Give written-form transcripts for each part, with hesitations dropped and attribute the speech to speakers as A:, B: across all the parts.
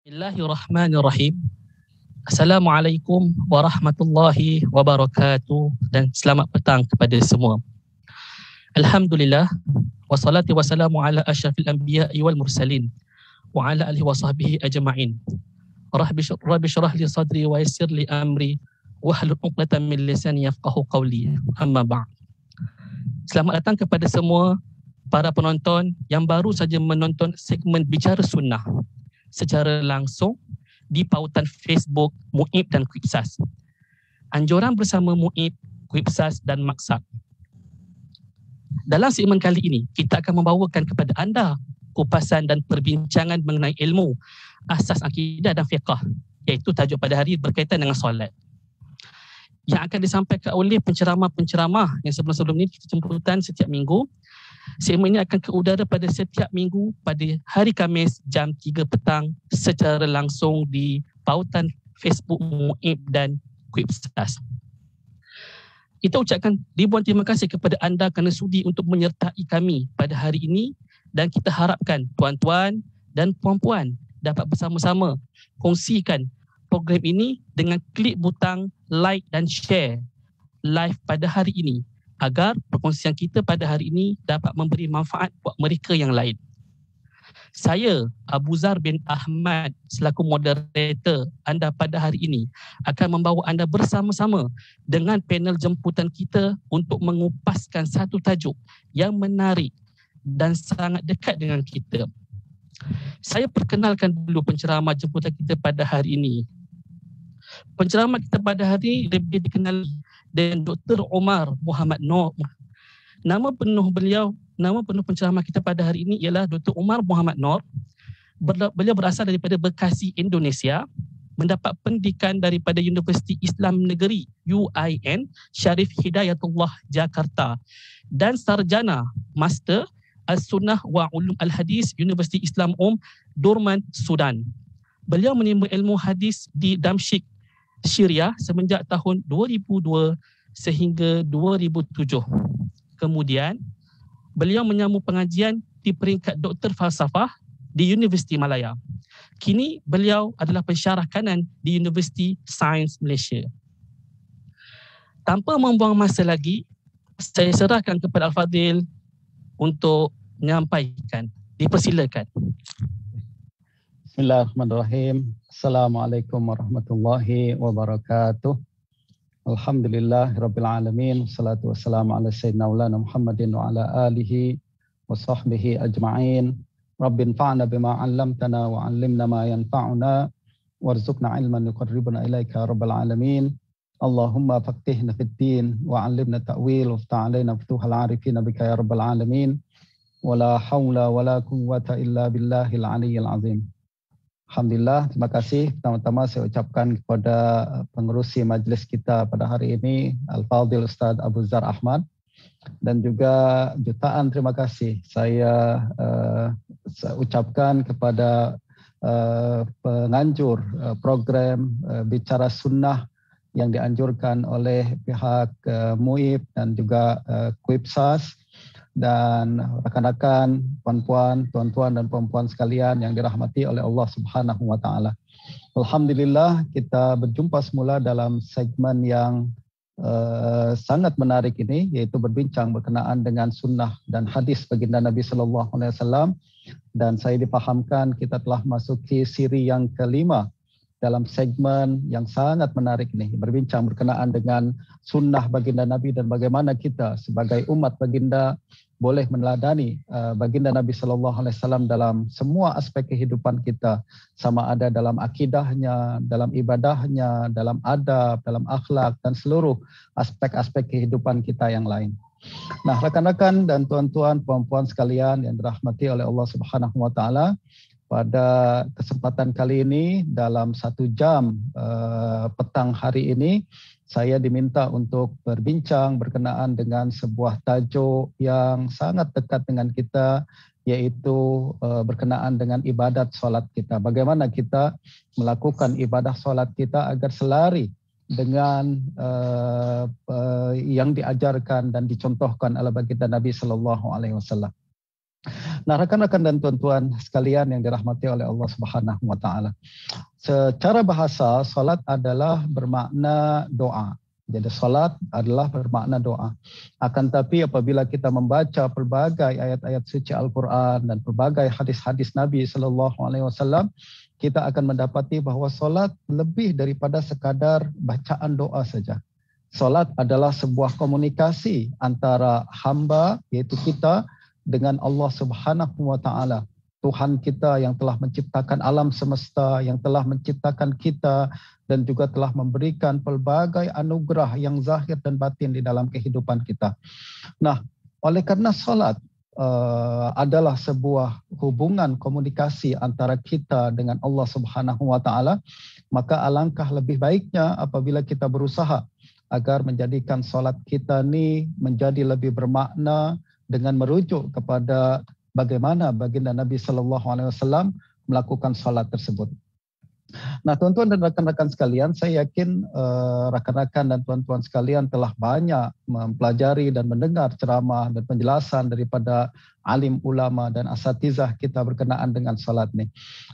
A: Bismillahirrahmanirrahim. Assalamualaikum warahmatullahi wabarakatuh dan selamat petang kepada semua. Alhamdulillah wassalatu wassalamu ala asyrafil anbiya'i wal mursalin wa ala alihi wa sahbihi ajma'in. Rabbi syrah li sadri wa yassir li amri wahlul 'uqdatam min lisani yafqahu qawli. Amma ba'd. Selamat datang kepada semua para penonton yang baru saja menonton segmen Bicara Sunnah secara langsung di pautan Facebook Muib dan Kuipsas. Anjuran bersama Muib, Kuipsas dan Maksab. Dalam segmen kali ini, kita akan membawakan kepada anda kupasan dan perbincangan mengenai ilmu asas akidah dan fiqah, iaitu tajuk pada hari berkaitan dengan solat, yang akan disampaikan oleh penceramah-penceramah yang sebelum-sebelum ini kita jemputan setiap minggu. Segmen ini akan ke udara pada setiap minggu pada hari Khamis jam 3 petang secara langsung di pautan Facebook Muib dan Kuipsas. Kita ucapkan ribuan terima kasih kepada anda kerana sudi untuk menyertai kami pada hari ini, dan kita harapkan tuan-tuan dan puan-puan dapat bersama-sama kongsikan program ini dengan klik butang like dan share live pada hari ini, agar perkongsian kita pada hari ini dapat memberi manfaat buat mereka yang lain. Saya, Abu Zar bin Ahmad, selaku moderator anda pada hari ini, akan membawa anda bersama-sama dengan panel jemputan kita untuk mengupaskan satu tajuk yang menarik dan sangat dekat dengan kita. Saya perkenalkan dulu penceramah jemputan kita pada hari ini. Penceramah kita pada hari ini lebih dikenali dengan Dr. Umar Muhammad Noor. Nama penuh penceramah kita pada hari ini ialah Dr. Umar Muhammad Noor. Beliau berasal daripada Bekasi, Indonesia, mendapat pendidikan daripada Universiti Islam Negeri UIN Syarif Hidayatullah Jakarta dan sarjana Master As-Sunnah wa Ulum Al-Hadis Universiti Islam Durman, Sudan. Beliau menimba ilmu hadis di Damsyik, Syria semenjak tahun 2002 sehingga 2007. Kemudian, beliau menyambung pengajian di peringkat Doktor Falsafah di Universiti Malaya. Kini, beliau adalah pensyarah kanan di Universiti Sains Malaysia. Tanpa membuang masa lagi, saya serahkan kepada Al-Fadhil untuk menyampaikan. Dipersilakan.
B: Bismillahirrahmanirrahim. Assalamualaikum warahmatullahi wabarakatuh. Alhamdulillahirabbil alamin. Wassalatu wassalamu ala sayyidina Maulana Muhammadin wa ala alihi wa sahbihi ajma'in. Rabbin fa'na bima 'allamtana wa 'allimna ma yanfa'una warzuqna 'ilman yuqarribuna ilaika ya rabbal alamin. Allahumma faqihna fid din wa 'allimna ta'wil wa ftah 'alaina futuhal 'arifin bika ya rabbal alamin. Wala haula wala quwwata illa billahil 'aliyyil 'azim. Alhamdulillah, terima kasih. Pertama-tama saya ucapkan kepada pengerusi majlis kita pada hari ini, Al-Fadhil Ustaz Abu Zar Ahmad, dan juga jutaan terima kasih saya ucapkan kepada penganjur program Bicara Sunnah yang dianjurkan oleh pihak Muib dan juga Kuipsas, dan rakan-rakan, puan-puan, tuan-tuan dan puan-puan sekalian yang dirahmati oleh Allah Subhanahu wa taala. Alhamdulillah, kita berjumpa semula dalam segmen yang sangat menarik ini, yaitu berbincang berkenaan dengan sunnah dan hadis baginda Nabi sallallahu alaihi wasallam, dan saya difahamkan kita telah masuki siri yang kelima dalam segmen yang sangat menarik ini, berbincang berkenaan dengan sunnah baginda Nabi dan bagaimana kita sebagai umat baginda boleh meneladani baginda Nabi sallallahu alaihi wasallam dalam semua aspek kehidupan kita, sama ada dalam akidahnya, dalam ibadahnya, dalam adab, dalam akhlak dan seluruh aspek-aspek kehidupan kita yang lain. Nah, rekan-rekan dan tuan-tuan, puan-puan sekalian yang dirahmati oleh Allah Subhanahu wa taala, pada kesempatan kali ini dalam 1 jam petang hari ini, saya diminta untuk berbincang berkenaan dengan sebuah tajuk yang sangat dekat dengan kita, yaitu berkenaan dengan ibadat solat kita. Bagaimana kita melakukan ibadah solat kita agar selari dengan yang diajarkan dan dicontohkan oleh baginda Nabi sallallahu alaihi wasallam. Nah, rekan-rekan dan tuan-tuan sekalian yang dirahmati oleh Allah Subhanahu wa taala. Secara bahasa, salat adalah bermakna doa. Jadi salat adalah bermakna doa. Akan tapi apabila kita membaca pelbagai ayat-ayat suci Al-Quran dan pelbagai hadis-hadis Nabi sallallahu alaihi wasallam, kita akan mendapati bahawa salat lebih daripada sekadar bacaan doa saja. Salat adalah sebuah komunikasi antara hamba, iaitu kita, dengan Allah Subhanahu wa taala. Tuhan kita yang telah menciptakan alam semesta, yang telah menciptakan kita dan juga telah memberikan pelbagai anugerah yang zahir dan batin di dalam kehidupan kita. Nah, oleh kerana salat adalah sebuah hubungan komunikasi antara kita dengan Allah Subhanahu wa taala, maka alangkah lebih baiknya apabila kita berusaha agar menjadikan salat kita ni menjadi lebih bermakna dengan merujuk kepada bagaimana baginda Nabi sallallahu alaihi wasallam melakukan salat tersebut. Nah, tuan-tuan dan rakan-rakan sekalian, saya yakin rakan-rakan dan tuan-tuan sekalian telah banyak mempelajari dan mendengar ceramah dan penjelasan daripada alim ulama dan asatizah kita berkenaan dengan solat ni.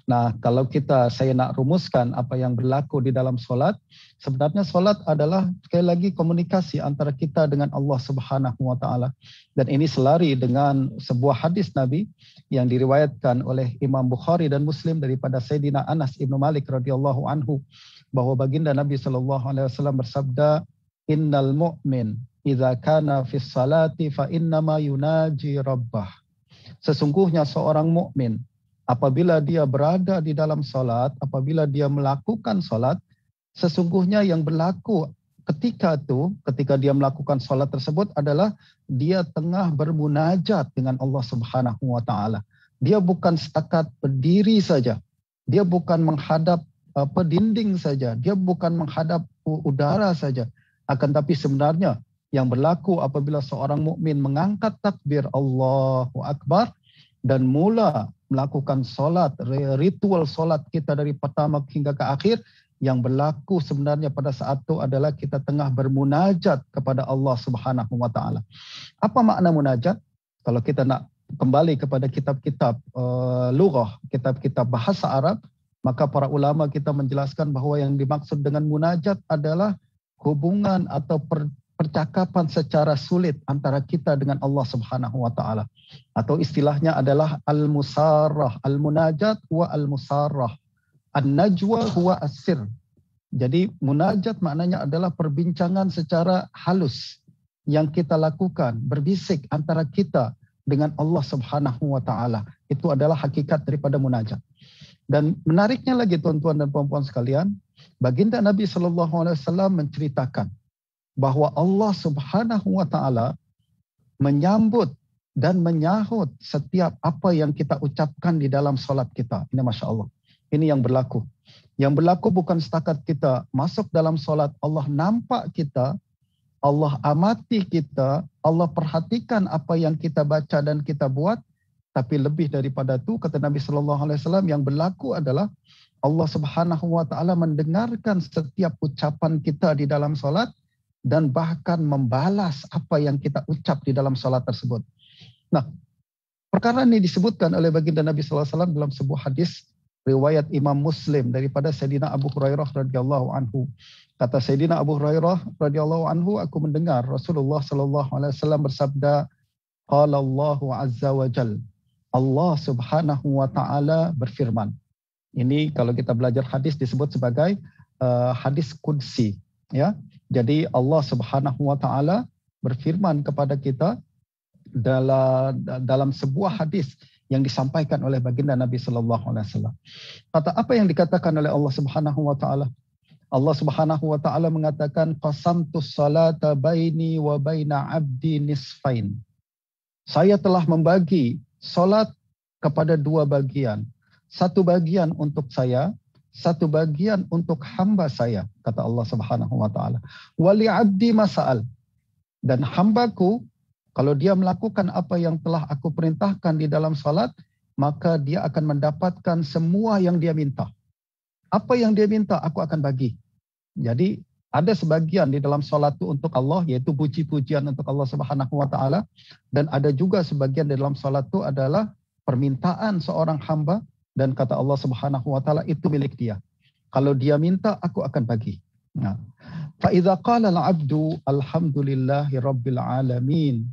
B: Nah, kalau saya nak rumuskan apa yang berlaku di dalam solat, sebenarnya solat adalah sekali lagi komunikasi antara kita dengan Allah Subhanahu wa taala. Dan ini selari dengan sebuah hadis Nabi yang diriwayatkan oleh Imam Bukhari dan Muslim daripada Sayyidina Anas Ibn Malik radhiyallahu anhu, bahawa baginda Nabi sallallahu alaihi wasallam bersabda, "Innal mu'min idza kana fis salati fa innama yunaji rabbah." Sesungguhnya seorang mukmin apabila dia berada di dalam salat, apabila dia melakukan salat, sesungguhnya yang berlaku ketika dia melakukan salat tersebut adalah dia tengah bermunajat dengan Allah Subhanahu wa taala. Dia bukan setakat berdiri saja. Dia bukan menghadap dinding saja. Dia bukan menghadap udara saja. Akan tapi sebenarnya yang berlaku apabila seorang mukmin mengangkat takbir Allahu Akbar dan mula melakukan solat, ritual solat kita dari pertama hingga ke akhir, yang berlaku sebenarnya pada saat itu adalah kita tengah bermunajat kepada Allah Subhanahu wa taala. Apa makna munajat? Kalau kita nak kembali kepada kitab-kitab lughah, kitab-kitab bahasa Arab, maka para ulama kita menjelaskan bahawa yang dimaksud dengan munajat adalah hubungan atau percakapan secara sulit antara kita dengan Allah Subhanahu wa taala. Atau istilahnya adalah al-musarrah, al-munajat huwa al-musarrah. An-najwa huwa as-sir. Jadi munajat maknanya adalah perbincangan secara halus yang kita lakukan, berbisik antara kita dengan Allah Subhanahu wa taala. Itu adalah hakikat daripada munajat. Dan menariknya lagi tuan-tuan dan puan-puan sekalian, baginda Nabi sallallahu alaihi wasallam menceritakan bahawa Allah Subhanahu wa taala menyambut dan menyahut setiap apa yang kita ucapkan di dalam solat kita. Ini masya-Allah. Ini yang berlaku. Yang berlaku bukan setakat kita masuk dalam solat, Allah nampak kita, Allah amati kita, Allah perhatikan apa yang kita baca dan kita buat, tapi lebih daripada itu kata Nabi sallallahu alaihi wasallam, yang berlaku adalah Allah Subhanahu wa taala mendengarkan setiap ucapan kita di dalam solat dan bahkan membalas apa yang kita ucap di dalam salat tersebut. Nah, perkara ini disebutkan oleh baginda Nabi sallallahu alaihi wasallam dalam sebuah hadis riwayat Imam Muslim daripada Sayyidina Abu Hurairah radhiyallahu anhu. Kata Sayyidina Abu Hurairah radhiyallahu anhu, aku mendengar Rasulullah sallallahu alaihi wasallam bersabda, qala Allahu azza wa jalla, Allah Subhanahu wa taala berfirman. Ini kalau kita belajar hadis disebut sebagai hadis qudsi, ya. Jadi Allah Subhanahu wa taala berfirman kepada kita dalam sebuah hadis yang disampaikan oleh baginda Nabi sallallahu alaihi wasallam. Kata apa yang dikatakan oleh Allah Subhanahu wa taala? Allah Subhanahu wa taala mengatakan, qasamtus salata baini wa baina 'abdi nisfain. Saya telah membagi salat kepada dua bagian. Satu bagian untuk saya, satu bagian untuk hamba saya, kata Allah Subhanahu wa taala. Wali 'abdi mas'al. Dan hambaku kalau dia melakukan apa yang telah aku perintahkan di dalam salat, maka dia akan mendapatkan semua yang dia minta. Apa yang dia minta aku akan bagi. Jadi Ada sebagian di dalam solat itu untuk Allah, yaitu puji-pujian untuk Allah Subhanahu wa taala, dan ada juga sebagian di dalam solat itu adalah permintaan seorang hamba, dan kata Allah Subhanahu wa taala itu milik dia. Kalau dia minta, aku akan bagi. Nah, fa idza qala al-'abdu alhamdulillahi rabbil alamin,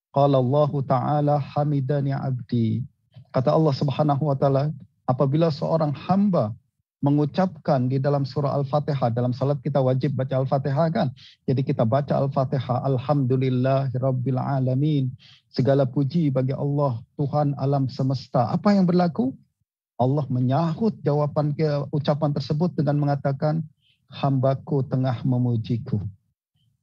B: qala Allah taala hamidani 'abdi. Kata Allah Subhanahu wa taala, apabila seorang hamba mengucapkan di dalam surah Al-Fatihah, dalam salat kita wajib baca Al-Fatihah kan? Jadi kita baca Al-Fatihah, alhamdulillahi rabbil alamin. Segala puji bagi Allah, Tuhan alam semesta. Apa yang berlaku? Allah menyahut jawaban ucapan tersebut dengan mengatakan, hambaku tengah memujiku.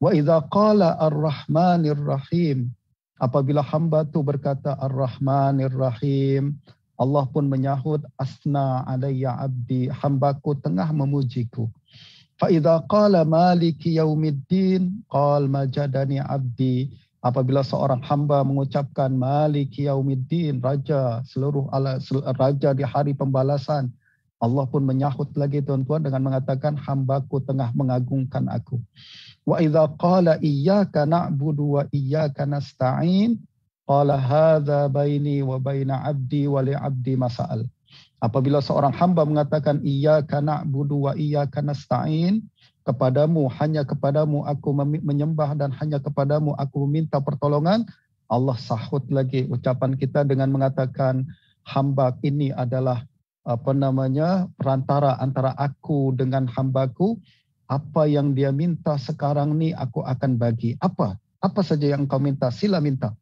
B: Wa idza qala ar-rahmanir rahim. Apabila hamba itu berkata ar-rahmanir rahim, Allah pun menyahut asna alayya abdi, hambaku tengah memujiku. Fa idza qala maliki yaumiddin qal majadani abdi. Apabila seorang hamba mengucapkan maliki yaumiddin, raja raja di hari pembalasan, Allah pun menyahut lagi tuan-tuan dengan mengatakan hambaku tengah mengagungkan aku. Wa idza qala iyyaka na'budu wa iyyaka nasta'in qala hadza baini wa baina 'abdi wa li 'abdi mas'al. Apabila seorang hamba mengatakan iyyaka na'budu wa iyyaka nasta'in, kepadamu, hanya kepadamu aku menyembah dan hanya kepadamu aku meminta pertolongan, Allah sahut lagi ucapan kita dengan mengatakan hamba ini adalah perantara antara aku dengan hambaku. Apa yang dia minta sekarang ni aku akan bagi. Apa saja yang kau minta, sila minta.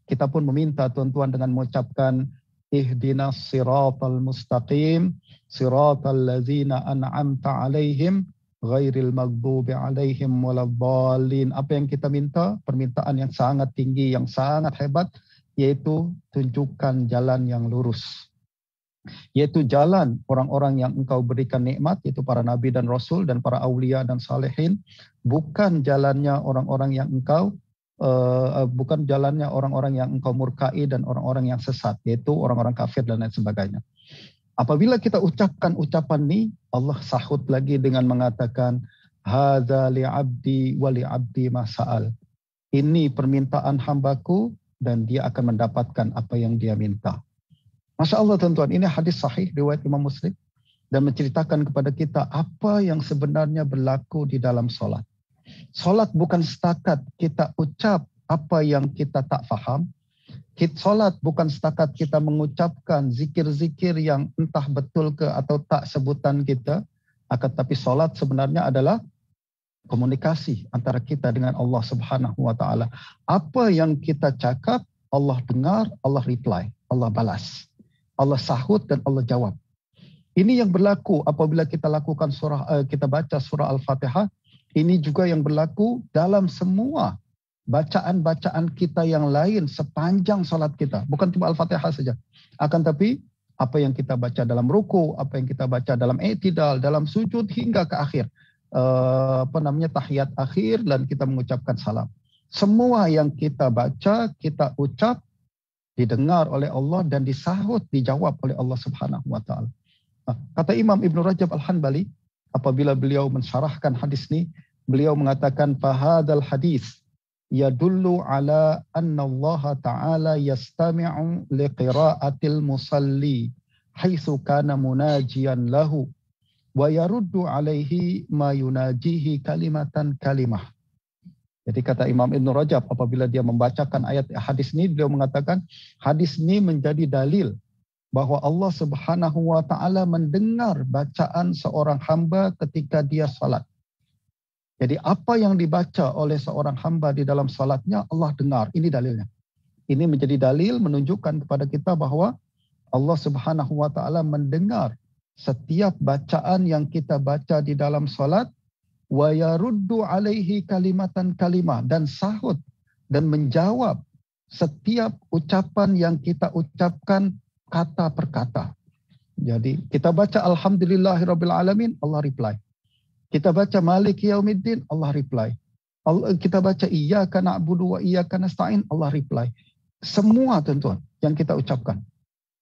B: Kita pun meminta tuan-tuan dengan mengucapkan ihdinas siratal mustaqim siratal ladzina an'amta alaihim ghairil maghdubi alaihim waladdallin. Apa yang kita minta? Permintaan yang sangat tinggi, yang sangat hebat, yaitu tunjukkan jalan yang lurus. Yaitu jalan orang-orang yang engkau berikan nikmat, yaitu para nabi dan rasul dan para aulia dan salihin, bukan jalannya orang-orang yang engkau bukan jalannya orang-orang yang engkau murkai dan orang-orang yang sesat, yaitu orang-orang kafir dan lain sebagainya. Apabila kita ucapkan ucapan ini, Allah sahut lagi dengan mengatakan hadza li 'abdi wa li 'abdi mas'al. Ini permintaan hambaku dan dia akan mendapatkan apa yang dia minta. Masya Allah tuan-tuan, ini hadis sahih riwayat Imam Muslim dan menceritakan kepada kita apa yang sebenarnya berlaku di dalam solat. Solat bukan setakat kita ucap apa yang kita tak faham. Solat bukan setakat kita mengucapkan zikir-zikir yang entah betul ke atau tak sebutan kita. Akan tapi solat sebenarnya adalah komunikasi antara kita dengan Allah Subhanahu wa taala. Apa yang kita cakap, Allah dengar, Allah reply, Allah balas. Allah sahut dan Allah jawab. Ini yang berlaku apabila kita lakukan kita baca surah Al-Fatihah. Ini juga yang berlaku dalam semua bacaan-bacaan kita yang lain sepanjang salat kita. Bukan cuma Al-Fatihah saja. Akan tapi apa yang kita baca dalam ruku, apa yang kita baca dalam i'tidal, dalam sujud hingga ke akhir. Tahiyat akhir dan kita mengucapkan salam. Semua yang kita baca, kita ucap, didengar oleh Allah dan disahut, dijawab oleh Allah Subhanahu wa taala. Kata Imam Ibn Rajab Al-Hanbali, apabila beliau mensyarahkan hadis ini, beliau mengatakan fahadal hadis yadullu ala anna Allah Ta'ala yastami'u liqira'atil musalli haitsu kana munajiyan lahu wa yaruddu alaihi ma yunajihi kalimatan kalimah. Jadi kata Imam Ibn Rajab apabila dia membacakan ayat hadis ini, beliau mengatakan hadis ini menjadi dalil bahwa Allah Subhanahu wa taala mendengar bacaan seorang hamba ketika dia salat. Jadi apa yang dibaca oleh seorang hamba di dalam salatnya Allah dengar. Ini dalilnya. Ini menjadi dalil menunjukkan kepada kita bahwa Allah Subhanahu wa taala mendengar setiap bacaan yang kita baca di dalam salat, wa yaruddu alaihi kalimatan kalimah, dan sahut dan menjawab setiap ucapan yang kita ucapkan kata per kata. Jadi kita baca alhamdulillahirabbil alamin, Allah reply. Kita baca maliki yaumiddin, Allah reply. Kita baca iyyaka na'budu wa iyyaka nasta'in, Allah reply. Semua tuan-tuan yang kita ucapkan,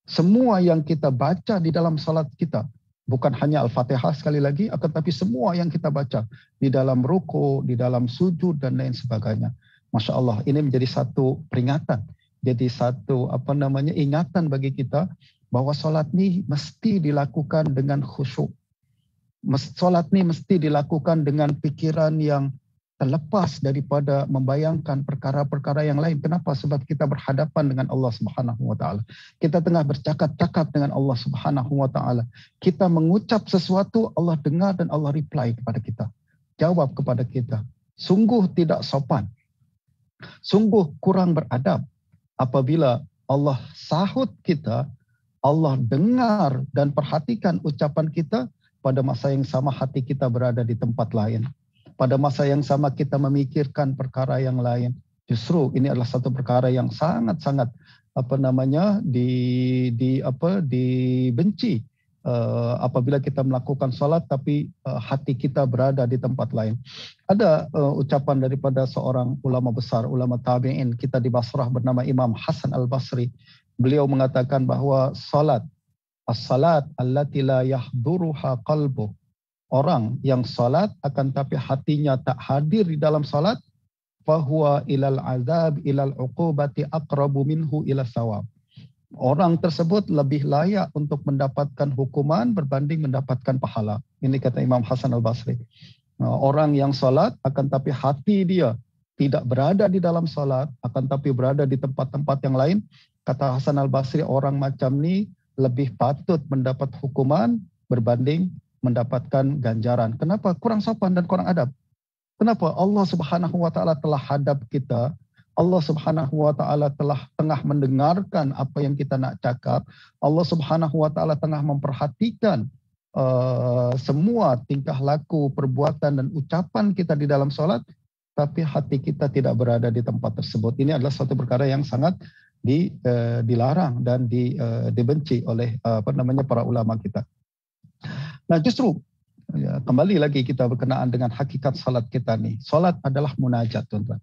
B: semua yang kita baca di dalam salat kita, Bukan hanya Al-Fatihah sekali lagi, akan tapi semua yang kita baca di dalam ruku, di dalam sujud dan lain sebagainya. Masya Allah, ini menjadi satu peringatan, jadi satu ingatan bagi kita bahwa solat ini mesti dilakukan dengan khusyuk. Solat ini mesti dilakukan dengan pikiran yang terlepas daripada membayangkan perkara-perkara yang lain. Kenapa? Sebab kita berhadapan dengan Allah Subhanahu wa taala. Kita tengah bercakap-cakap dengan Allah Subhanahu wa taala. Kita mengucap sesuatu, Allah dengar dan Allah reply kepada kita. Jawab kepada kita. Sungguh tidak sopan. Sungguh kurang beradab apabila Allah sahut kita, Allah dengar dan perhatikan ucapan kita, pada masa yang sama hati kita berada di tempat lain. Pada masa yang sama kita memikirkan perkara yang lain. Justru ini adalah satu perkara yang sangat-sangat dibenci apabila kita melakukan salat tapi hati kita berada di tempat lain. Ada ucapan daripada seorang ulama besar, ulama tabi'in kita di Basrah bernama Imam Hasan Al-Basri. Beliau mengatakan bahwa salat, as-salat allati la yahduruha qalbuh, orang yang salat akan tapi hatinya tak hadir di dalam salat, fahuwa ilal azab ilal uqubati aqrabu minhu ila sawab. Orang tersebut lebih layak untuk mendapatkan hukuman berbanding mendapatkan pahala. Ini kata Imam Hasan Al-Basri. Orang yang salat akan tapi hati dia tidak berada di dalam salat, akan tapi berada di tempat-tempat yang lain. Kata Hasan Al-Basri, orang macam ni lebih patut mendapat hukuman berbanding mendapatkan ganjaran. Kenapa? Kurang sopan dan kurang adab. Kenapa? Allah Subhanahu wa taala telah hadap kita. Allah Subhanahu wa taala telah tengah mendengarkan apa yang kita nak cakap. Allah Subhanahu wa taala tengah memperhatikan semua tingkah laku, perbuatan dan ucapan kita di dalam solat, tapi hati kita tidak berada di tempat tersebut. Ini adalah suatu perkara yang sangat dilarang dan dibenci oleh para ulama kita. Nah justru kembali lagi kita berkenaan dengan hakikat salat kita nih. Salat adalah munajat, tuan-tuan.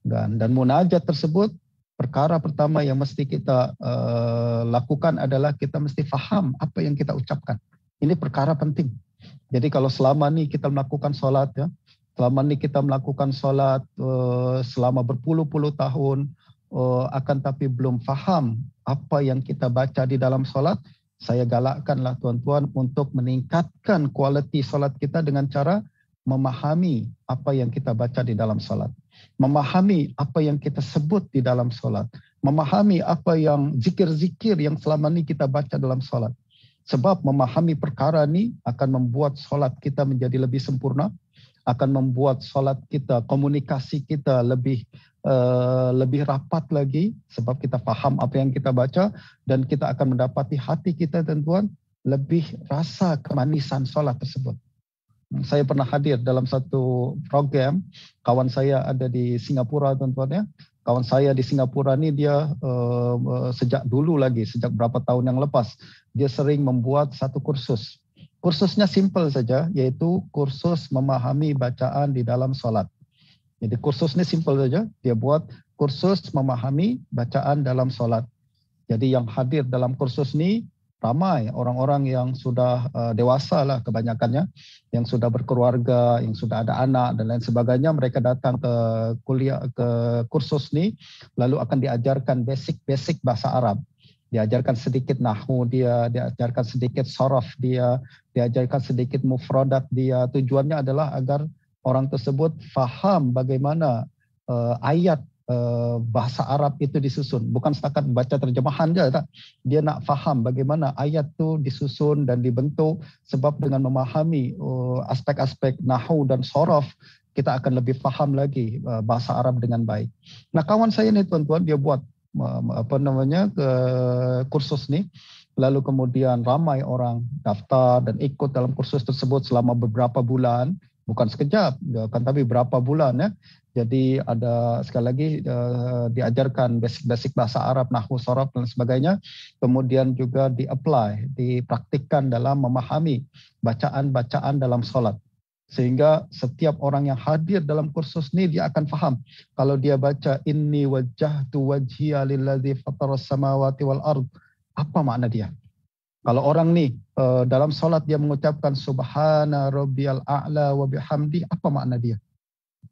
B: Dan munajat tersebut, perkara pertama yang mesti kita lakukan adalah kita mesti faham apa yang kita ucapkan. Ini perkara penting. Jadi kalau selama ni kita melakukan salat ya, selama ni kita melakukan salat selama berpuluh-puluh tahun, akan tapi belum faham apa yang kita baca di dalam salat, saya galakkanlah tuan-tuan untuk meningkatkan kualiti salat kita dengan cara memahami apa yang kita baca di dalam salat. Memahami apa yang kita sebut di dalam salat. Memahami apa yang zikir-zikir yang selama ini kita baca dalam salat. Sebab memahami perkara ini akan membuat salat kita menjadi lebih sempurna, akan membuat salat kita, komunikasi kita lebih rapat lagi sebab kita faham apa yang kita baca dan kita akan mendapati hati kita, tuan-tuan, lebih rasa kemanisan solat tersebut. Saya pernah hadir dalam satu program, kawan saya ada di Singapura, tuan-tuan ya. Kawan saya di Singapura ni dia sejak dulu lagi, sejak berapa tahun yang lepas, dia sering membuat satu kursus. Kursusnya simple saja, yaitu kursus memahami bacaan di dalam solat. Jadi kursus ni simple saja, dia buat kursus memahami bacaan dalam solat. Jadi yang hadir dalam kursus ni ramai orang-orang yang sudah dewasa lah kebanyakannya, yang sudah berkeluarga, yang sudah ada anak dan lain sebagainya. Mereka datang ke kuliah, ke kursus ni, lalu akan diajarkan basic bahasa Arab. Diajarkan sedikit nahwu dia, diajarkan sedikit sharaf dia, diajarkan sedikit mufradat dia. Tujuannya adalah agar orang tersebut faham bagaimana ayat bahasa Arab itu disusun. Bukan setakat baca terjemahan saja, tak. Dia nak faham bagaimana ayat itu disusun dan dibentuk. Sebab dengan memahami aspek-aspek nahwu dan sharaf, kita akan lebih faham lagi bahasa Arab dengan baik. Nah, kawan saya ni, tuan-tuan, dia buat kursus ni. Lalu kemudian ramai orang daftar dan ikut dalam kursus tersebut selama beberapa bulan. Bukan sekejap, kan, tapi berapa bulan ya. Jadi ada sekali lagi diajarkan basic bahasa Arab, nahwu, sharaf dan sebagainya. Kemudian juga di-apply, dipraktikkan dalam memahami bacaan-bacaan dalam solat. Sehingga setiap orang yang hadir dalam kursus ini dia akan faham. Kalau dia baca inni wajjahtu wajhiya lillazi fataras samawati wal ard, apa makna dia? Kalau orang nih dalam solat dia mengucapkan Subhana Rabbiyal A'la wa bihamdi, apa makna dia?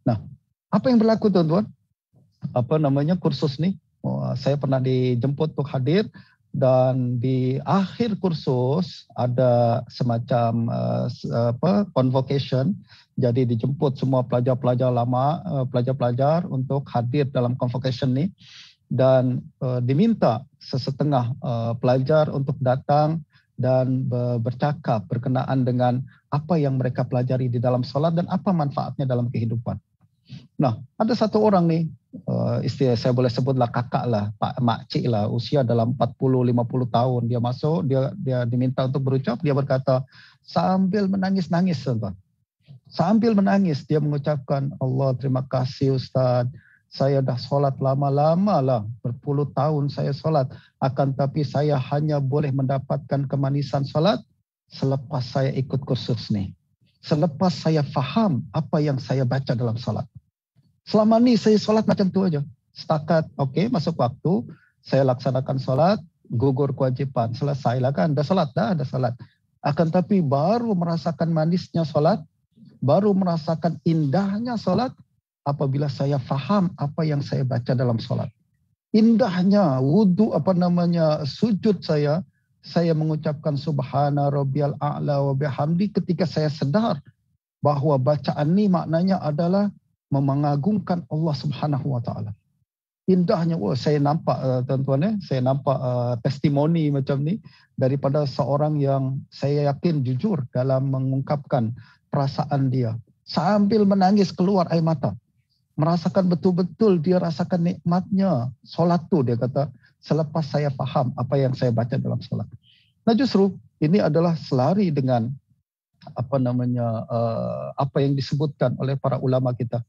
B: Nah, apa yang berlaku tuan-tuan? Kursus nih, saya pernah dijemput untuk hadir, dan di akhir kursus ada semacam convocation. Jadi dijemput semua pelajar-pelajar lama, pelajar-pelajar untuk hadir dalam convocation nih, dan diminta sesetengah pelajar untuk datang dan bercakap berkenaan dengan apa yang mereka pelajari di dalam solat dan apa manfaatnya dalam kehidupan. Nah, ada satu orang nih, istilah saya boleh sebutlah kakak lah, Pak Makcik lah, usia dalam 40-50 tahun. Dia masuk, dia diminta untuk berucap, dia berkata sambil menangis-nangis, tuan-tuan. Sambil menangis dia mengucapkan, Allah terima kasih Ustaz, saya dah solat lama-lama lah, berpuluh tahun saya solat, akan tapi saya hanya boleh mendapatkan kemanisan solat selepas saya ikut kursus nih. Selepas saya faham apa yang saya baca dalam solat. Selama ni saya solat macam tu aja. Setakat, okey, masuk waktu, saya laksanakan solat, gugur kewajipan. Selesailah kan, dah solat. Akan tapi baru merasakan manisnya solat, baru merasakan indahnya solat apabila saya faham apa yang saya baca dalam solat. Indahnya wudu sujud saya mengucapkan Subhana Rabbiyal A'la wa bihamdi ketika saya sedar bahawa bacaan ni maknanya adalah mengagungkan Allah Subhanahu wa taala. Indahnya, saya nampak tuan-tuan, saya nampak testimoni macam ni daripada seorang yang saya yakin jujur dalam mengungkapkan perasaan dia. Sambil menangis keluar air mata. Merasakan betul-betul dia rasakan nikmatnya solat tu, dia kata, selepas saya faham apa yang saya baca dalam solat. Nah justru ini adalah selari dengan apa yang disebutkan oleh para ulama kita.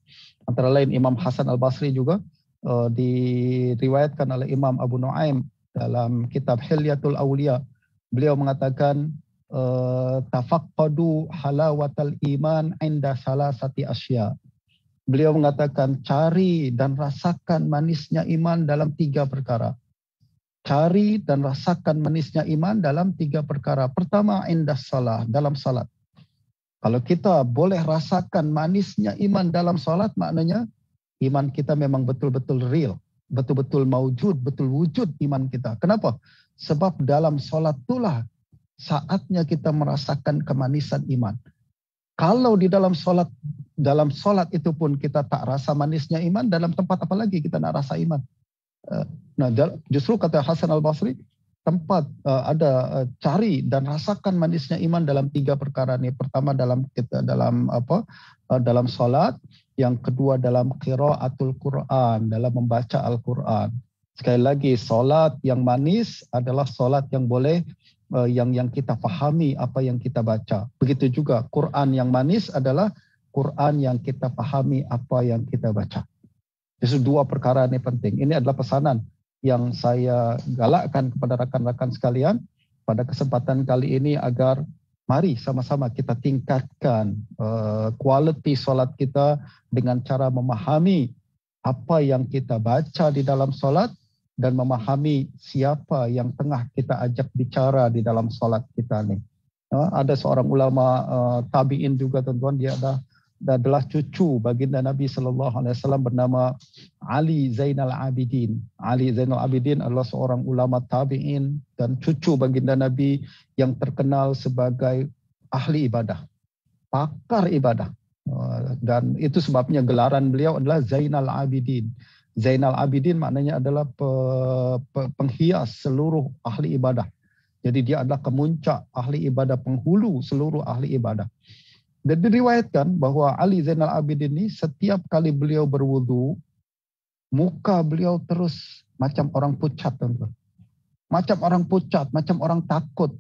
B: Antara lain Imam Hasan Al-Basri juga diriwayatkan oleh Imam Abu Nuaim dalam kitab Hilyatul Awliya. Beliau mengatakan tafaqqadu halawatal iman inda salasati asya. Beliau mengatakan cari dan rasakan manisnya iman dalam 3 perkara. Cari dan rasakan manisnya iman dalam 3 perkara. Pertama, indah salah, dalam salat. Kalau kita boleh rasakan manisnya iman dalam salat, maknanya iman kita memang betul-betul real. Betul-betul maujud, betul wujud iman kita. Kenapa? Sebab dalam salat itulah saatnya kita merasakan kemanisan iman. Kalau di dalam solat itu pun kita tak rasa manisnya iman, dalam tempat apa lagi kita nak rasa iman? Nah, justru kata Hasan Al-Basri, tempat ada cari dan rasakan manisnya iman dalam 3 perkara ini. Pertama dalam solat, yang kedua dalam qiraatul Quran, dalam membaca Al-Quran. Sekali lagi, solat yang manis adalah solat yang boleh yang kita fahami apa yang kita baca. Begitu juga Quran yang manis adalah Quran yang kita fahami apa yang kita baca. Jadi 2 perkara ini penting. Ini adalah pesanan yang saya galakkan kepada rakan-rakan sekalian pada kesempatan kali ini, agar mari sama-sama kita tingkatkan kualiti solat kita dengan cara memahami apa yang kita baca di dalam solat dan memahami siapa yang tengah kita ajak bicara di dalam solat kita ni. Ada seorang ulama tabi'in juga, tuan-tuan, dia adalah cucu baginda Nabi SAW bernama Ali Zainal Abidin. Ali Zainal Abidin adalah seorang ulama tabi'in dan cucu baginda Nabi yang terkenal sebagai ahli ibadah, pakar ibadah. Dan itu sebabnya gelaran beliau adalah Zainal Abidin. Zainal Abidin maknanya adalah penghias seluruh ahli ibadah. Jadi dia adalah kemuncak ahli ibadah, penghulu seluruh ahli ibadah. Dan diriwayatkan bahawa Ali Zainal Abidin ini setiap kali beliau berwudu, muka beliau terus macam orang pucat, tuan-tuan. Macam orang pucat, macam orang takut.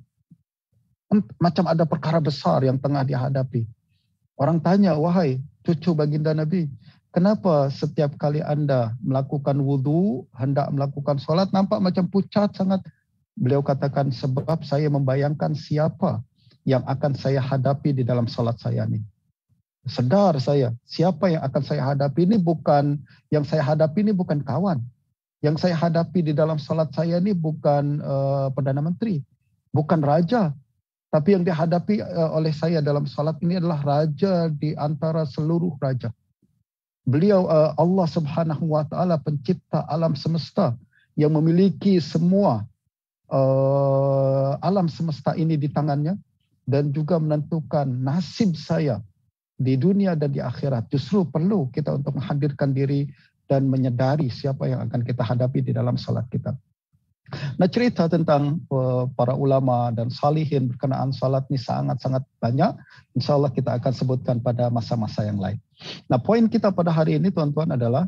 B: Macam ada perkara besar yang tengah dihadapi. Orang tanya, wahai cucu baginda Nabi, kenapa setiap kali anda melakukan wudu, hendak melakukan solat, nampak macam pucat sangat? Beliau katakan, sebab saya membayangkan siapa yang akan saya hadapi di dalam solat saya ini. Sedar saya, siapa yang akan saya hadapi ini bukan, yang saya hadapi ini bukan kawan. Yang saya hadapi di dalam solat saya ini bukan Perdana Menteri. bukan raja. Tapi yang dihadapi oleh saya dalam salat ini adalah raja di antara seluruh raja. Beliau Allah Subhanahu wa taala, pencipta alam semesta yang memiliki semua alam semesta ini di tangannya dan juga menentukan nasib saya di dunia dan di akhirat. Justru perlu kita untuk menghadirkan diri dan menyadari siapa yang akan kita hadapi di dalam salat kita. Nah, cerita tentang para ulama dan salihin berkenaan salat ini sangat-sangat banyak. Insya Allah kita akan sebutkan pada masa-masa yang lain. Nah, poin kita pada hari ini tuan-tuan adalah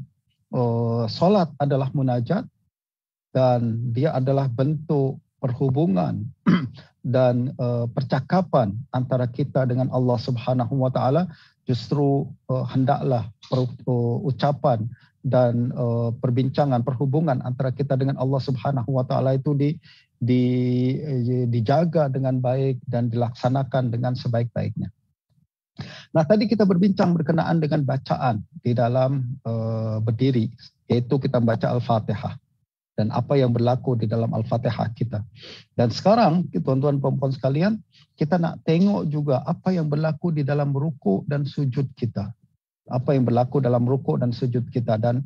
B: salat adalah munajat dan dia adalah bentuk perhubungan dan percakapan antara kita dengan Allah Subhanahu wa taala. Justru hendaklah ucapan dan perbincangan, perhubungan antara kita dengan Allah Subhanahu wa taala itu dijaga dengan baik dan dilaksanakan dengan sebaik-baiknya. Nah, tadi kita berbincang berkenaan dengan bacaan di dalam berdiri, yaitu kita membaca Al-Fatihah dan apa yang berlaku di dalam Al-Fatihah kita. Dan sekarang, tuan-tuan perempuan sekalian, kita nak tengok juga apa yang berlaku di dalam rukuk dan sujud kita. Apa yang berlaku dalam rukuk dan sujud kita. Dan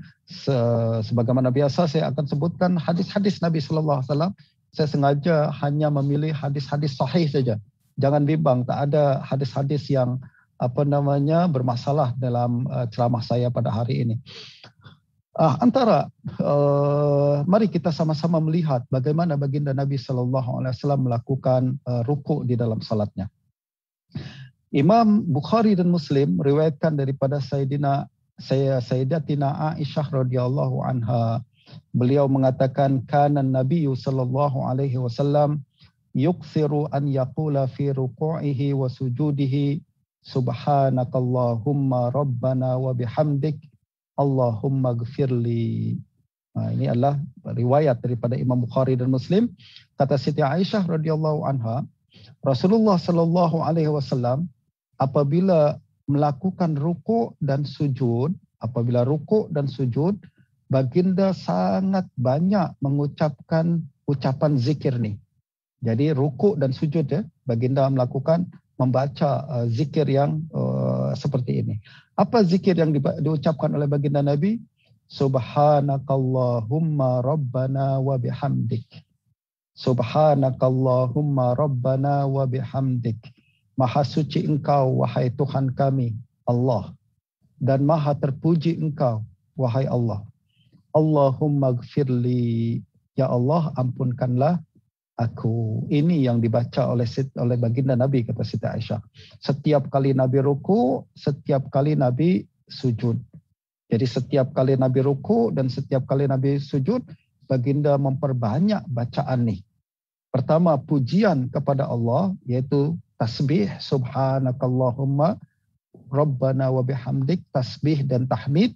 B: sebagaimana biasa saya akan sebutkan hadis-hadis Nabi sallallahu alaihi wasallam. Saya sengaja hanya memilih hadis-hadis sahih saja. Jangan bimbang, tak ada hadis-hadis yang bermasalah dalam ceramah saya pada hari ini. Mari kita sama-sama melihat bagaimana baginda Nabi sallallahu alaihi wasallam melakukan rukuk di dalam salatnya. Imam Bukhari dan Muslim riwayatkan daripada Sayyidatina Aisyah radhiyallahu anha. Beliau mengatakan kana Nabi sallallahu alaihi wasallam yukthiru an yaqula fi ruku'ihi wa sujudihi subhanakallahumma rabbana wa bihamdik Allahumma gfirli. Nah, ini adalah riwayat daripada Imam Bukhari dan Muslim. Kata Siti Aisyah radhiyallahu anha, Rasulullah sallallahu alaihi wasallam apabila melakukan rukuk dan sujud, baginda sangat banyak mengucapkan ucapan zikir ni. Jadi rukuk dan sujud baginda membaca zikir yang seperti ini. Apa zikir yang diucapkan oleh baginda Nabi? Subhanakallahumma rabbana wa bihamdik. Subhanakallahumma rabbana wa bihamdik. Maha suci engkau, wahai Tuhan kami, Allah. Dan maha terpuji engkau, wahai Allah. Allahumma gfirli. Ya Allah, ampunkanlah aku. Ini yang dibaca oleh baginda Nabi, kata Siti Aisyah. Setiap kali Nabi ruku, setiap kali Nabi sujud. Jadi setiap kali Nabi ruku dan setiap kali Nabi sujud, baginda memperbanyak bacaan ni. Pertama, pujian kepada Allah, yaitu tasbih, subhanakallahumma rabbana wa bihamdik, tasbih dan tahmid,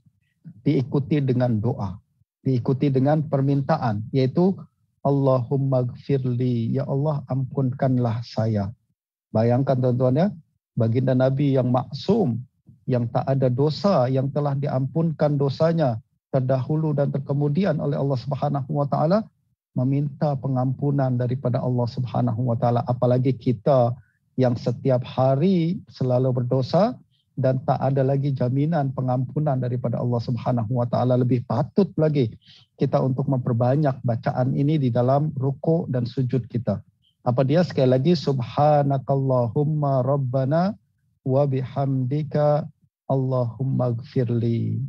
B: diikuti dengan doa, diikuti dengan permintaan, yaitu Allahumma gfirli, ya Allah ampunkanlah saya. Bayangkan tuan-tuan ya, baginda Nabi yang maksum, yang tak ada dosa, yang telah diampunkan dosanya terdahulu dan terkemudian oleh Allah Subhanahu wa taala, meminta pengampunan daripada Allah Subhanahu wa taala. Apalagi kita yang setiap hari selalu berdosa dan tak ada lagi jaminan pengampunan daripada Allah Subhanahu wa taala. Lebih patut lagi kita untuk memperbanyak bacaan ini di dalam rukuk dan sujud kita. Apa dia? Sekali lagi, subhanakallahumma rabbana wa bihamdika Allahumma gfirli.